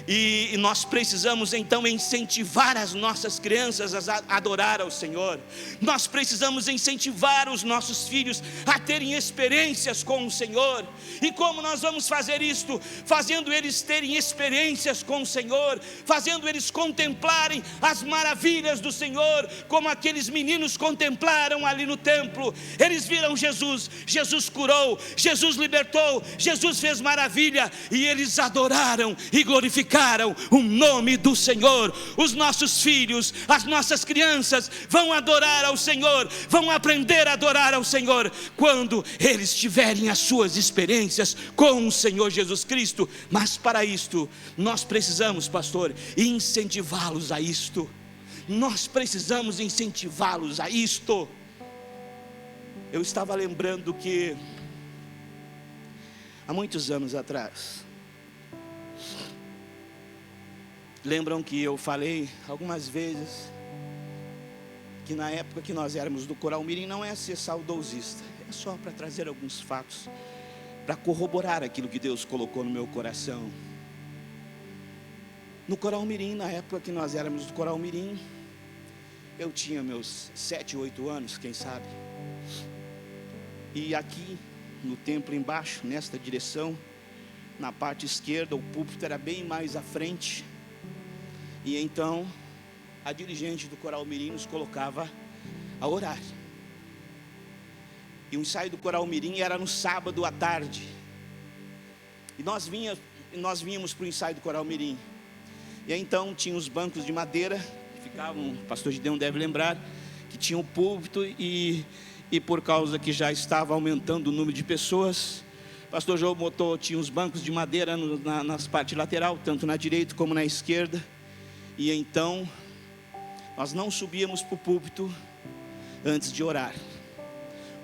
E nós precisamos então incentivar as nossas crianças a adorar ao Senhor. Nós precisamos incentivar os nossos filhos a terem experiências com o Senhor. E como nós vamos fazer isto? Fazendo eles terem experiências com o Senhor, fazendo eles contemplarem as maravilhas do Senhor, como aqueles meninos contemplaram ali no templo. Eles viram Jesus, Jesus curou, Jesus libertou, Jesus fez maravilha, e eles adoraram e glorificaram o nome do Senhor. Os nossos filhos, as nossas crianças vão adorar ao Senhor, vão aprender a adorar ao Senhor quando eles tiverem as suas experiências com o Senhor Jesus Cristo. Mas para isto nós precisamos, pastor, incentivá-los a isto. Nós precisamos incentivá-los a isto. Eu estava lembrando que há muitos anos atrás, lembram que eu falei algumas vezes que na época que nós éramos do Coral Mirim, não é ser saudosista, é só para trazer alguns fatos, para corroborar aquilo que Deus colocou no meu coração. No Coral Mirim, na época que nós éramos do Coral Mirim, eu tinha meus 7, 8 anos, quem sabe. E aqui no templo embaixo, nesta direção, na parte esquerda, o púlpito era bem mais à frente. E então a dirigente do Coral Mirim nos colocava a orar. E o ensaio do Coral Mirim era no sábado à tarde. E nós vínhamos para o ensaio do Coral Mirim. E aí, então tinha os bancos de madeira que ficavam, o pastor Gideon deve lembrar, que tinha o púlpito, e por causa que já estava aumentando o número de pessoas, o pastor João tinha os bancos de madeira nas partes lateral, tanto na direita como na esquerda. E então nós não subíamos para o púlpito antes de orar.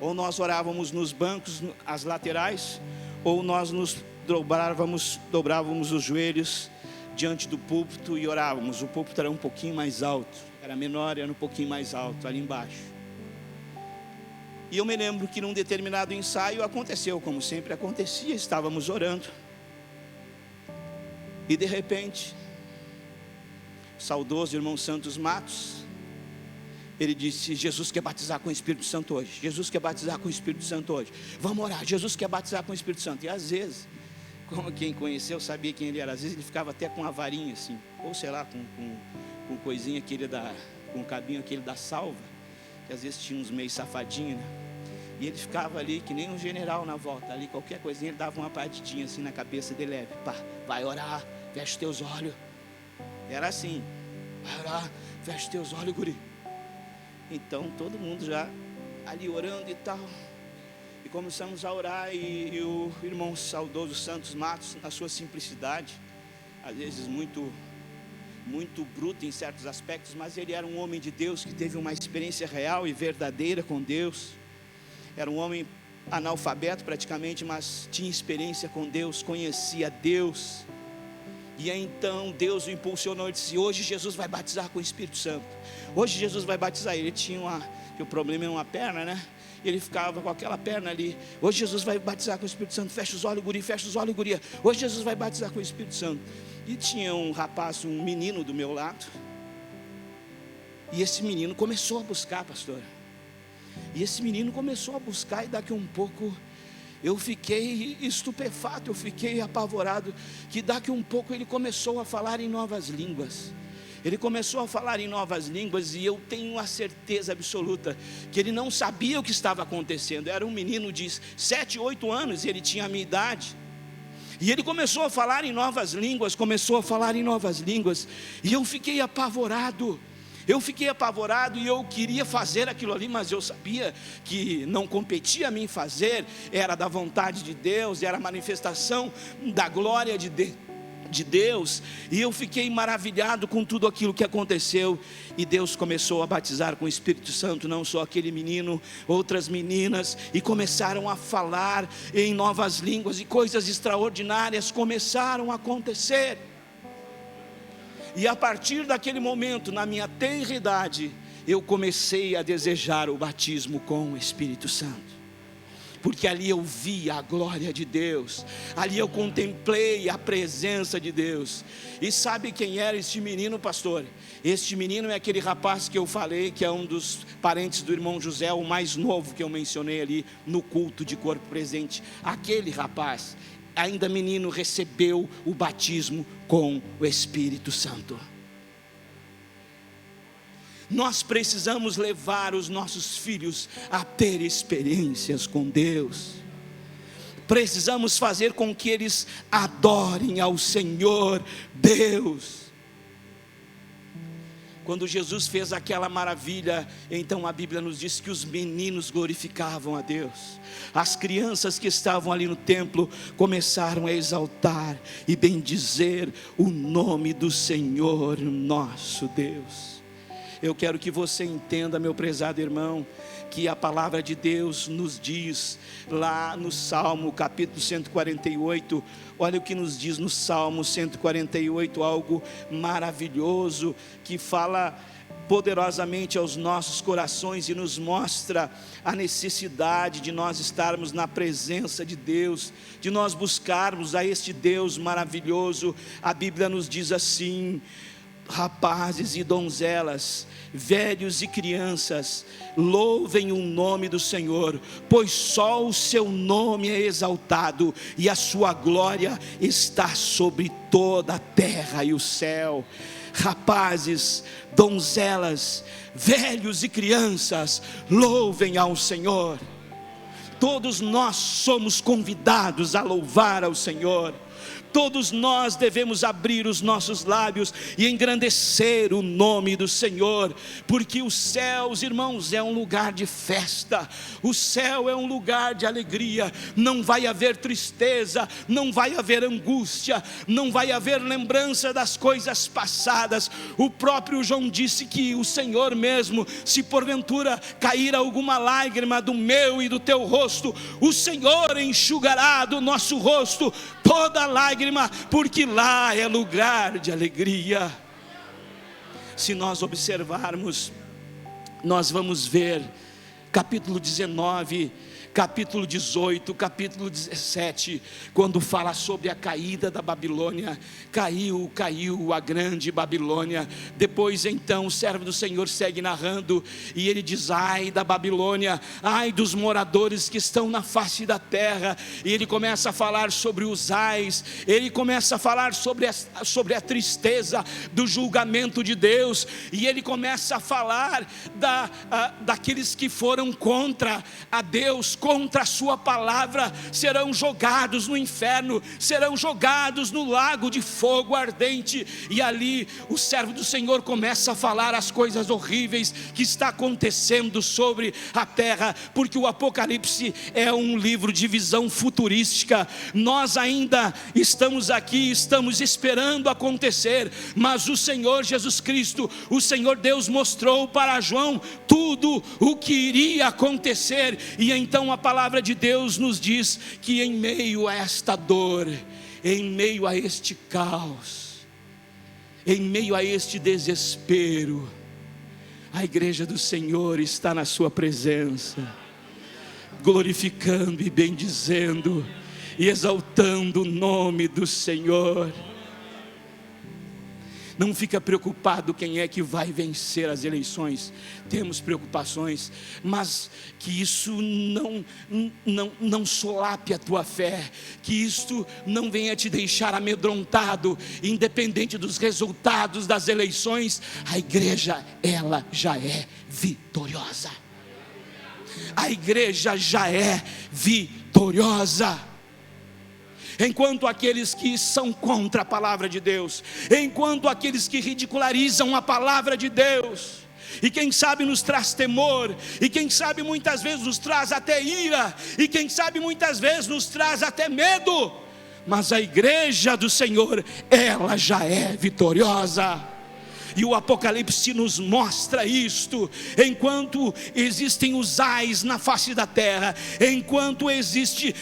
Ou nós orávamos nos bancos, as laterais, ou nós nos dobrávamos os joelhos diante do púlpito e orávamos. O púlpito era um pouquinho mais alto, era menor, era um pouquinho mais alto ali embaixo. E eu me lembro que num determinado ensaio aconteceu, como sempre acontecia, estávamos orando, e de repente, saudoso irmão Santos Matos, ele disse: Jesus quer batizar com o Espírito Santo hoje. Jesus quer batizar com o Espírito Santo hoje. Vamos orar, Jesus quer batizar com o Espírito Santo. E às vezes, como quem conheceu sabia quem ele era, às vezes ele ficava até com uma varinha assim, ou sei lá, com coisinha aquele com o cabinho aquele da salva, que às vezes tinha uns meio safadinhos, né? E ele ficava ali que nem um general na volta, ali qualquer coisinha ele dava uma patidinha assim na cabeça dele, leve, pá, vai orar, fecha teus olhos. Era assim, vai orar, fecha teus olhos, guri. Então todo mundo já ali orando e tal, e começamos a orar, e o irmão saudoso Santos Matos, na sua simplicidade, às vezes muito bruto em certos aspectos, mas ele era um homem de Deus que teve uma experiência real e verdadeira com Deus. Era um homem analfabeto praticamente, mas tinha experiência com Deus, conhecia Deus. E aí então Deus o impulsionou e disse: hoje Jesus vai batizar com o Espírito Santo. Hoje Jesus vai batizar. Ele tinha o problema em uma perna, né? E ele ficava com aquela perna ali. Hoje Jesus vai batizar com o Espírito Santo. Fecha os olhos, guri, fecha os olhos, guria. Hoje Jesus vai batizar com o Espírito Santo. E tinha um rapaz, um menino do meu lado. E esse menino começou a buscar, pastor. E esse menino começou a buscar, e daqui um pouco eu fiquei estupefato, eu fiquei apavorado, que daqui um pouco ele começou a falar em novas línguas. Ele começou a falar em novas línguas, e eu tenho a certeza absoluta que ele não sabia o que estava acontecendo. Era um menino de 7, 8 anos, e ele tinha a minha idade. E ele começou a falar em novas línguas, e eu fiquei apavorado. E eu queria fazer aquilo ali, mas eu sabia que não competia a mim fazer, era da vontade de Deus, era a manifestação da glória de Deus. E eu fiquei maravilhado com tudo aquilo que aconteceu, e Deus começou a batizar com o Espírito Santo, não só aquele menino, outras meninas, e começaram a falar em novas línguas, e coisas extraordinárias começaram a acontecer. E a partir daquele momento, na minha tenra idade, eu comecei a desejar o batismo com o Espírito Santo. porque ali eu vi a glória de Deus, ali eu contemplei a presença de Deus. E sabe quem era este menino, pastor? Este menino é aquele rapaz que eu falei, que é um dos parentes do irmão José, o mais novo que eu mencionei ali no culto de corpo presente. Aquele rapaz, ainda menino, recebeu o batismo com o Espírito Santo. Nós precisamos levar os nossos filhos a ter experiências com Deus. Precisamos fazer com que eles adorem ao Senhor Deus. Quando Jesus fez aquela maravilha, então a Bíblia nos diz que os meninos glorificavam a Deus. As crianças que estavam ali no templo começaram a exaltar e bendizer o nome do Senhor nosso Deus. Eu quero que você entenda, meu prezado irmão, que a palavra de Deus nos diz lá no Salmo capítulo 148, olha o que nos diz no Salmo 148, algo maravilhoso, que fala poderosamente aos nossos corações e nos mostra a necessidade de nós estarmos na presença de Deus, de nós buscarmos a este Deus maravilhoso. A Bíblia nos diz assim: rapazes e donzelas, velhos e crianças, louvem o nome do Senhor, pois só o seu nome é exaltado e a sua glória está sobre toda a terra e o céu. Rapazes, donzelas, velhos e crianças, louvem ao Senhor. Todos nós somos convidados a louvar ao Senhor. Todos nós devemos abrir os nossos lábios e engrandecer o nome do Senhor, porque os céus, irmãos, é um lugar de festa, o céu é um lugar de alegria. Não vai haver tristeza, não vai haver angústia, não vai haver lembrança das coisas passadas. O próprio João disse que o Senhor mesmo, se porventura cair alguma lágrima do meu e do teu rosto, o Senhor enxugará do nosso rosto toda lágrima, porque lá é lugar de alegria. Se nós observarmos, nós vamos ver capítulo 19, capítulo 18, capítulo 17, quando fala sobre a caída da Babilônia. Caiu a grande Babilônia. Depois então o servo do Senhor segue narrando, e ele diz: ai da Babilônia, ai dos moradores que estão na face da terra. E ele começa a falar sobre os ais, ele começa a falar sobre a tristeza do julgamento de Deus, e ele começa a falar daqueles que foram contra a Deus, contra a sua palavra, serão jogados no inferno, serão jogados no lago de fogo ardente. E ali o servo do Senhor começa a falar as coisas horríveis que está acontecendo sobre a terra, porque o Apocalipse é um livro de visão futurística. Nós ainda estamos aqui, estamos esperando acontecer, mas o Senhor Jesus Cristo, o Senhor Deus, mostrou para João tudo o que iria acontecer. E então a palavra de Deus nos diz que em meio a esta dor, em meio a este caos, em meio a este desespero, a igreja do Senhor está na sua presença, glorificando e bendizendo e exaltando o nome do Senhor. Não fica preocupado quem é que vai vencer as eleições. Temos preocupações, mas que isso não solape a tua fé, que isto não venha te deixar amedrontado, independente dos resultados das eleições. A igreja, ela já é vitoriosa. A igreja já é vitoriosa. Enquanto aqueles que são contra a palavra de Deus, enquanto aqueles que ridicularizam a palavra de Deus, e quem sabe nos traz temor, e quem sabe muitas vezes nos traz até ira, e quem sabe muitas vezes nos traz até medo, mas a igreja do Senhor, ela já é vitoriosa. E o Apocalipse nos mostra isto. Enquanto existem os ais na face da terra, enquanto existe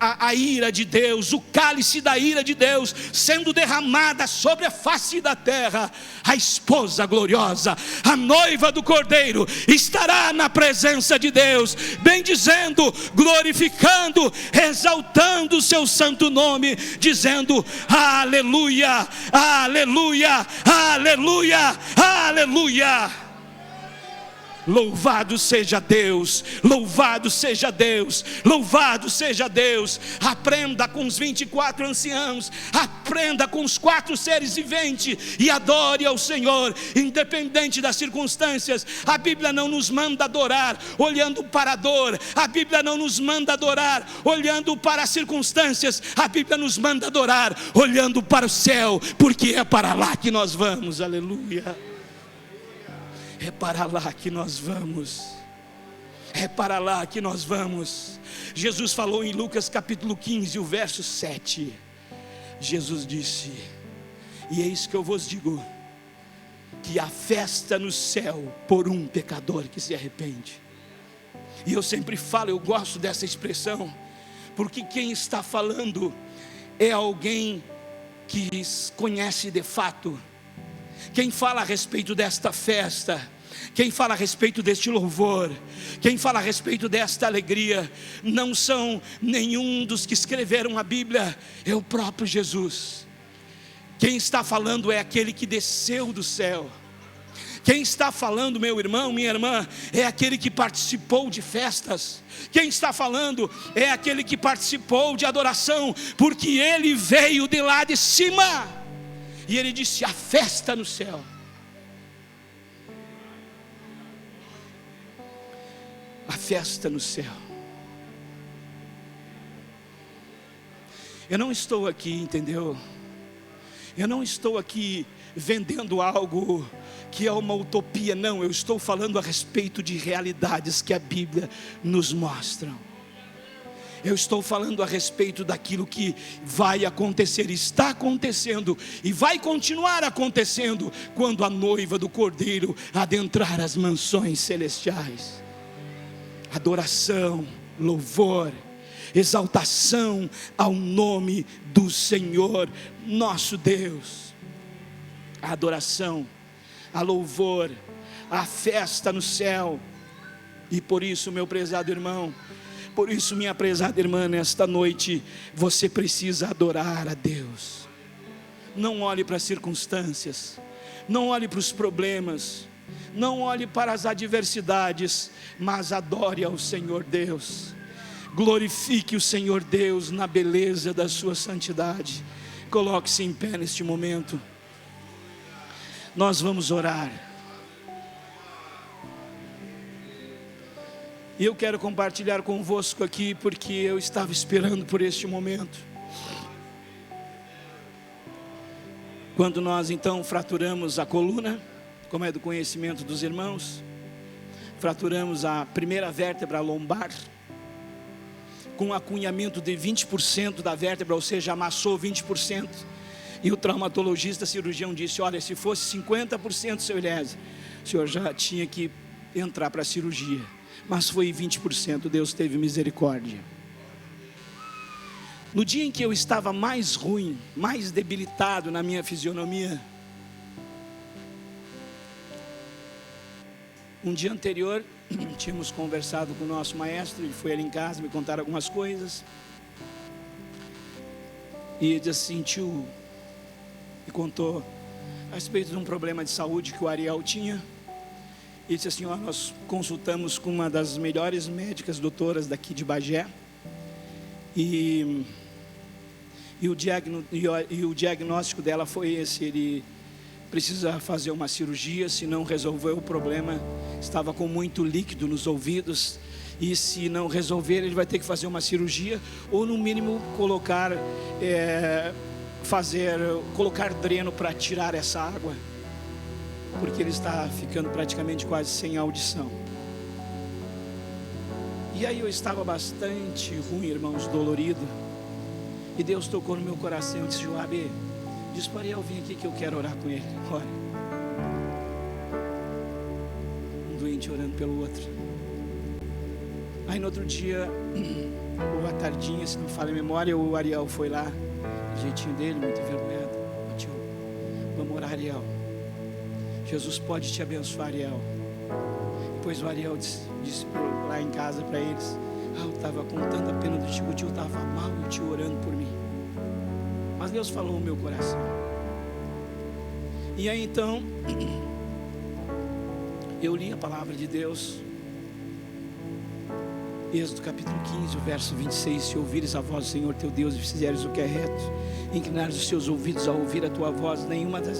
a ira de Deus, o cálice da ira de Deus sendo derramada sobre a face da terra, a esposa gloriosa, a noiva do Cordeiro, estará na presença de Deus, bendizendo, glorificando, exaltando o seu santo nome, dizendo: aleluia, aleluia, aleluia, aleluia. Louvado seja Deus, louvado seja Deus, louvado seja Deus. Aprenda com os 24 anciãos, aprenda com os 4 seres viventes e adore ao Senhor, independente das circunstâncias. A Bíblia não nos manda adorar olhando para a dor, a Bíblia não nos manda adorar olhando para as circunstâncias, a Bíblia nos manda adorar olhando para o céu, porque é para lá que nós vamos. Aleluia. É para lá que nós vamos. É para lá que nós vamos. Jesus falou em Lucas capítulo 15, o verso 7. Jesus disse: e eis que eu vos digo, que há festa no céu por um pecador que se arrepende. E eu sempre falo, eu gosto dessa expressão, porque quem está falando é alguém que conhece de fato. Quem fala a respeito desta festa, quem fala a respeito deste louvor, quem fala a respeito desta alegria, não são nenhum dos que escreveram a Bíblia, é o próprio Jesus. Quem está falando é aquele que desceu do céu. Quem está falando, meu irmão, minha irmã, é aquele que participou de festas. Quem está falando é aquele que participou de adoração, porque ele veio de lá de cima. E ele disse: a festa no céu. A festa no céu. Eu não estou aqui, entendeu? Eu não estou aqui vendendo algo que é uma utopia, não. Eu estou falando a respeito de realidades que a Bíblia nos mostra. Eu estou falando a respeito daquilo que vai acontecer, está acontecendo e vai continuar acontecendo quando a noiva do Cordeiro adentrar as mansões celestiais. Adoração, louvor, exaltação ao nome do Senhor nosso Deus. A adoração, a louvor, a festa no céu. E por isso, meu prezado irmão, por isso, minha prezada irmã, nesta noite você precisa adorar a Deus. Não olhe para as circunstâncias, não olhe para os problemas, não olhe para as adversidades, mas adore ao Senhor Deus. Glorifique o Senhor Deus na beleza da sua santidade. Coloque-se em pé neste momento. Nós vamos orar. E eu quero compartilhar convosco aqui, porque eu estava esperando por este momento. Quando nós então fraturamos a coluna, como é do conhecimento dos irmãos, fraturamos a primeira vértebra lombar, com um acunhamento de 20% da vértebra, ou seja, amassou 20%. E o traumatologista cirurgião disse: olha, se fosse 50%, seu Eliezer, o senhor já tinha que entrar para a cirurgia. Mas foi 20%, Deus teve misericórdia. No dia em que eu estava mais ruim, mais debilitado na minha fisionomia, um dia anterior, tínhamos conversado com o nosso maestro, ele foi ali em casa me contar algumas coisas. E ele disse assim: tio, me contou a respeito de um problema de saúde que o Ariel tinha. E disse assim: ó, nós consultamos com uma das melhores médicas doutoras daqui de Bagé. E o diagnóstico dela foi esse: ele precisa fazer uma cirurgia, se não resolver o problema, estava com muito líquido nos ouvidos, e se não resolver ele vai ter que fazer uma cirurgia, ou no mínimo colocar dreno para tirar essa água, porque ele está ficando praticamente quase sem audição. E aí eu estava bastante ruim, irmãos, dolorido, e Deus tocou no meu coração e disse: Joabe, diz para Ariel vir aqui que eu quero orar com ele. Ora. gente orando pelo outro. Aí no outro dia, ou à tardinha, se não falha a memória, o Ariel foi lá, do jeitinho dele, muito envergonhado. Tio, vamos orar, Ariel. Jesus pode te abençoar, Ariel. Depois o Ariel disse lá em casa para eles: eu estava com tanta pena do tio, o tio estava mal e o tio orando por mim. Mas Deus falou no meu coração. E aí então, eu li a palavra de Deus, Êxodo capítulo 15, o verso 26. Se ouvires a voz do Senhor teu Deus e fizeres o que é reto, inclinares os teus ouvidos a ouvir a tua voz,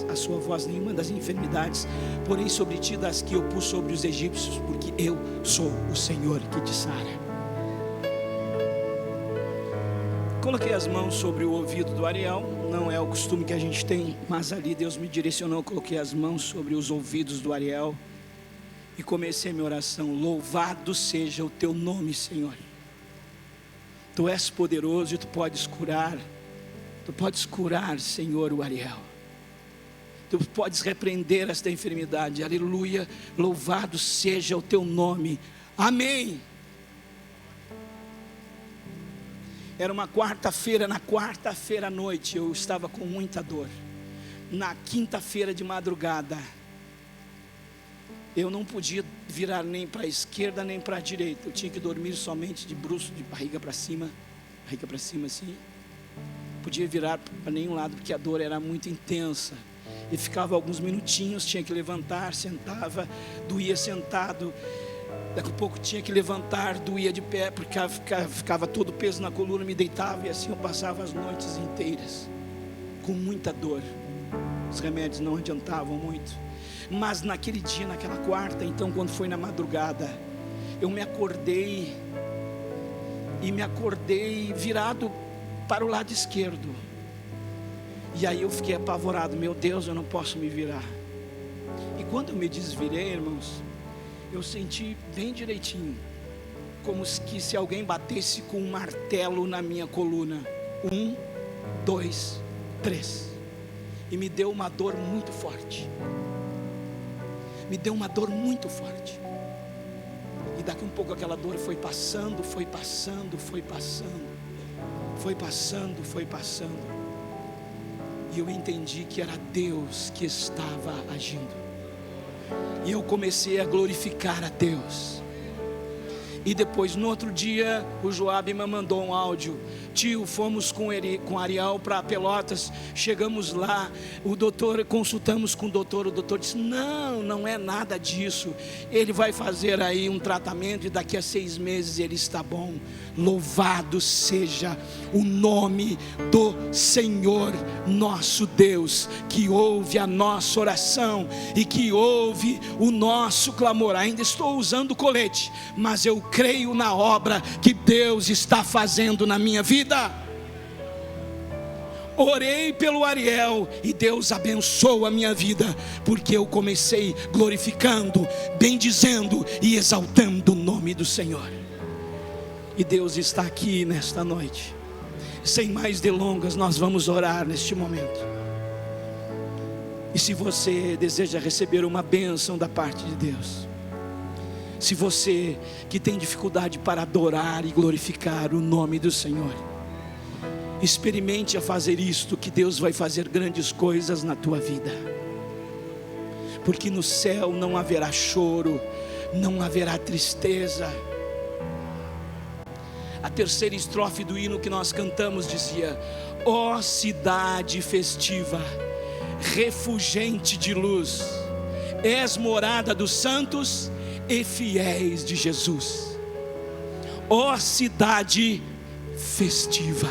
a sua voz, nenhuma das enfermidades, porém sobre ti das que eu pus sobre os egípcios, porque eu sou o Senhor que te sara. Coloquei as mãos sobre o ouvido do Ariel, não é o costume que a gente tem, mas ali Deus me direcionou. Coloquei as mãos sobre os ouvidos do Ariel e comecei a minha oração: louvado seja o teu nome, Senhor. Tu és poderoso e tu podes curar, Senhor, o Ariel. Tu podes repreender esta enfermidade, aleluia, louvado seja o teu nome, amém. Era uma quarta-feira, na quarta-feira à noite eu estava com muita dor. Na quinta-feira de madrugada, eu não podia virar nem para a esquerda nem para a direita. Eu tinha que dormir somente de bruços, de barriga para cima assim. Podia virar para nenhum lado porque a dor era muito intensa. E ficava alguns minutinhos, tinha que levantar, sentava, doía sentado. Daqui a pouco tinha que levantar, doía de pé, porque ficava todo o peso na coluna, me deitava e assim eu passava as noites inteiras, com muita dor. Os remédios não adiantavam muito. Mas naquele dia, naquela quarta, então quando foi na madrugada, eu me acordei virado para o lado esquerdo. E aí eu fiquei apavorado: meu Deus, eu não posso me virar. E quando eu me desvirei, irmãos, eu senti bem direitinho, como que se alguém batesse com um martelo na minha coluna. 1, 2, 3. E me deu uma dor muito forte. E daqui um pouco aquela dor foi passando. E eu entendi que era Deus que estava agindo. E eu comecei a glorificar a Deus. E depois, no outro dia, o Joab me mandou um áudio: tio, fomos com Ariel para Pelotas, chegamos lá, consultamos com o doutor disse: não é nada disso, ele vai fazer aí um tratamento e daqui a 6 meses ele está bom. Louvado seja o nome do Senhor nosso Deus, que ouve a nossa oração e que ouve o nosso clamor. Ainda estou usando colete, mas eu creio na obra que Deus está fazendo na minha vida. Orei pelo Ariel e Deus abençoou a minha vida, porque eu comecei glorificando, bendizendo e exaltando o nome do Senhor. E Deus está aqui nesta noite. Sem mais delongas, nós vamos orar neste momento. E se você deseja receber uma bênção da parte de Deus, se você que tem dificuldade para adorar e glorificar o nome do Senhor, experimente a fazer isto, que Deus vai fazer grandes coisas na tua vida. Porque no céu não haverá choro, não haverá tristeza. A terceira estrofe do hino que nós cantamos dizia: ó cidade festiva, refulgente de luz, és morada dos santos e fiéis de Jesus. Ó cidade festiva.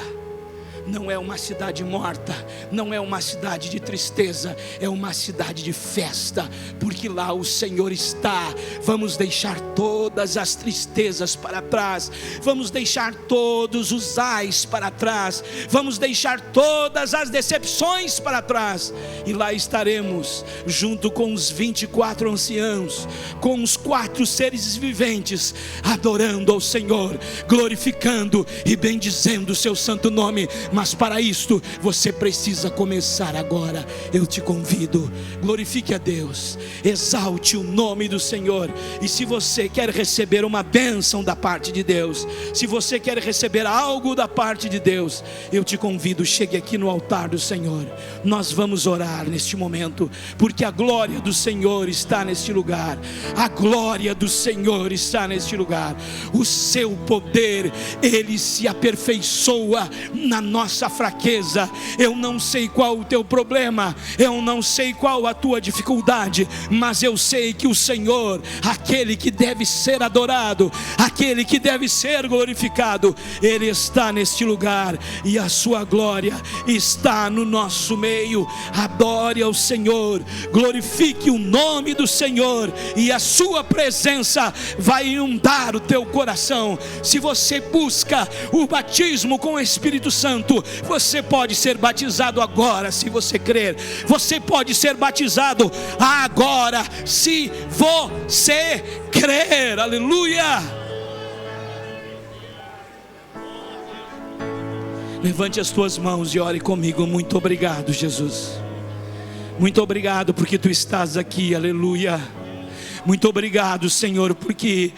Não é uma cidade morta, não é uma cidade de tristeza, é uma cidade de festa, porque lá o Senhor está. Vamos deixar todas as tristezas para trás, vamos deixar todos os ais para trás, vamos deixar todas as decepções para trás, e lá estaremos junto com os 24 anciãos, com os 4 seres viventes, adorando ao Senhor, glorificando e bendizendo o seu santo nome. mas para isto você precisa começar agora. Eu te convido, glorifique a Deus, exalte o nome do Senhor. E se você quer receber uma bênção da parte de Deus, se você quer receber algo da parte de Deus, eu te convido, chegue aqui no altar do Senhor. Nós vamos orar neste momento, porque a glória do Senhor está neste lugar. A glória do Senhor está neste lugar. O seu poder, ele se aperfeiçoa na nossa fraqueza. Eu não sei qual o teu problema, eu não sei qual a tua dificuldade, mas eu sei que o Senhor, aquele que deve ser adorado, aquele que deve ser glorificado, ele está neste lugar, e a sua glória está no nosso meio. Adore ao Senhor, glorifique o nome do Senhor, e a sua presença vai inundar o teu coração. Se você busca o batismo com o Espírito Santo, você pode ser batizado agora, se você crer. Você pode ser batizado agora, se você crer. Aleluia! Levante as tuas mãos e ore comigo. Muito obrigado, Jesus. Muito obrigado porque tu estás aqui. Aleluia. Muito obrigado, Senhor, porque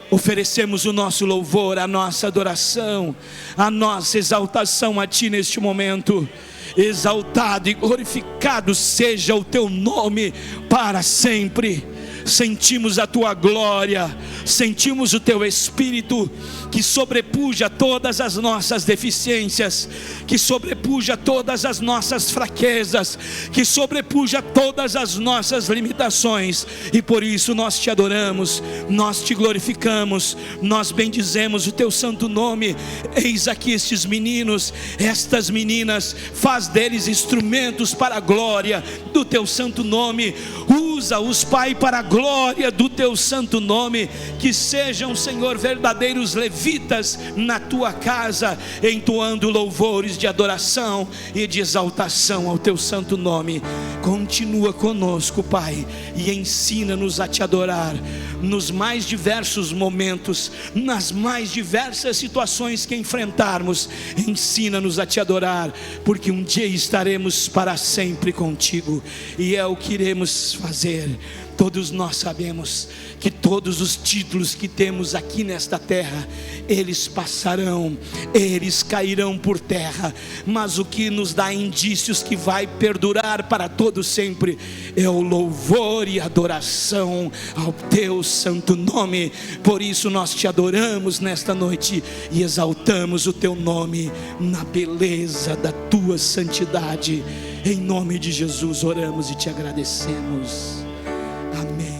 oferecemos o nosso louvor, a nossa adoração, a nossa exaltação a ti neste momento. Exaltado e glorificado seja o teu nome para sempre. Sentimos a tua glória, sentimos o teu Espírito que sobrepuja todas as nossas deficiências, que sobrepuja todas as nossas fraquezas, que sobrepuja todas as nossas limitações, e por isso nós te adoramos, nós te glorificamos, nós bendizemos o teu santo nome. Eis aqui estes meninos, estas meninas, faz deles instrumentos para a glória do teu santo nome. Usa-os, Pai, para a glória do teu santo nome, que sejam, Senhor, verdadeiros levitas na tua casa, entoando louvores de adoração e de exaltação ao teu santo nome. Continua conosco, Pai, e ensina-nos a te adorar nos mais diversos momentos, nas mais diversas situações que enfrentarmos. Ensina-nos a te adorar, porque um dia estaremos para sempre contigo, e é o que iremos fazer. Todos nós sabemos que todos os títulos que temos aqui nesta terra, eles passarão, eles cairão por terra, mas o que nos dá indícios que vai perdurar para todo sempre é o louvor e adoração ao teu santo nome. Por isso nós te adoramos nesta noite e exaltamos o teu nome na beleza da tua santidade. Em nome de Jesus oramos e te agradecemos. Amém.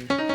Amém.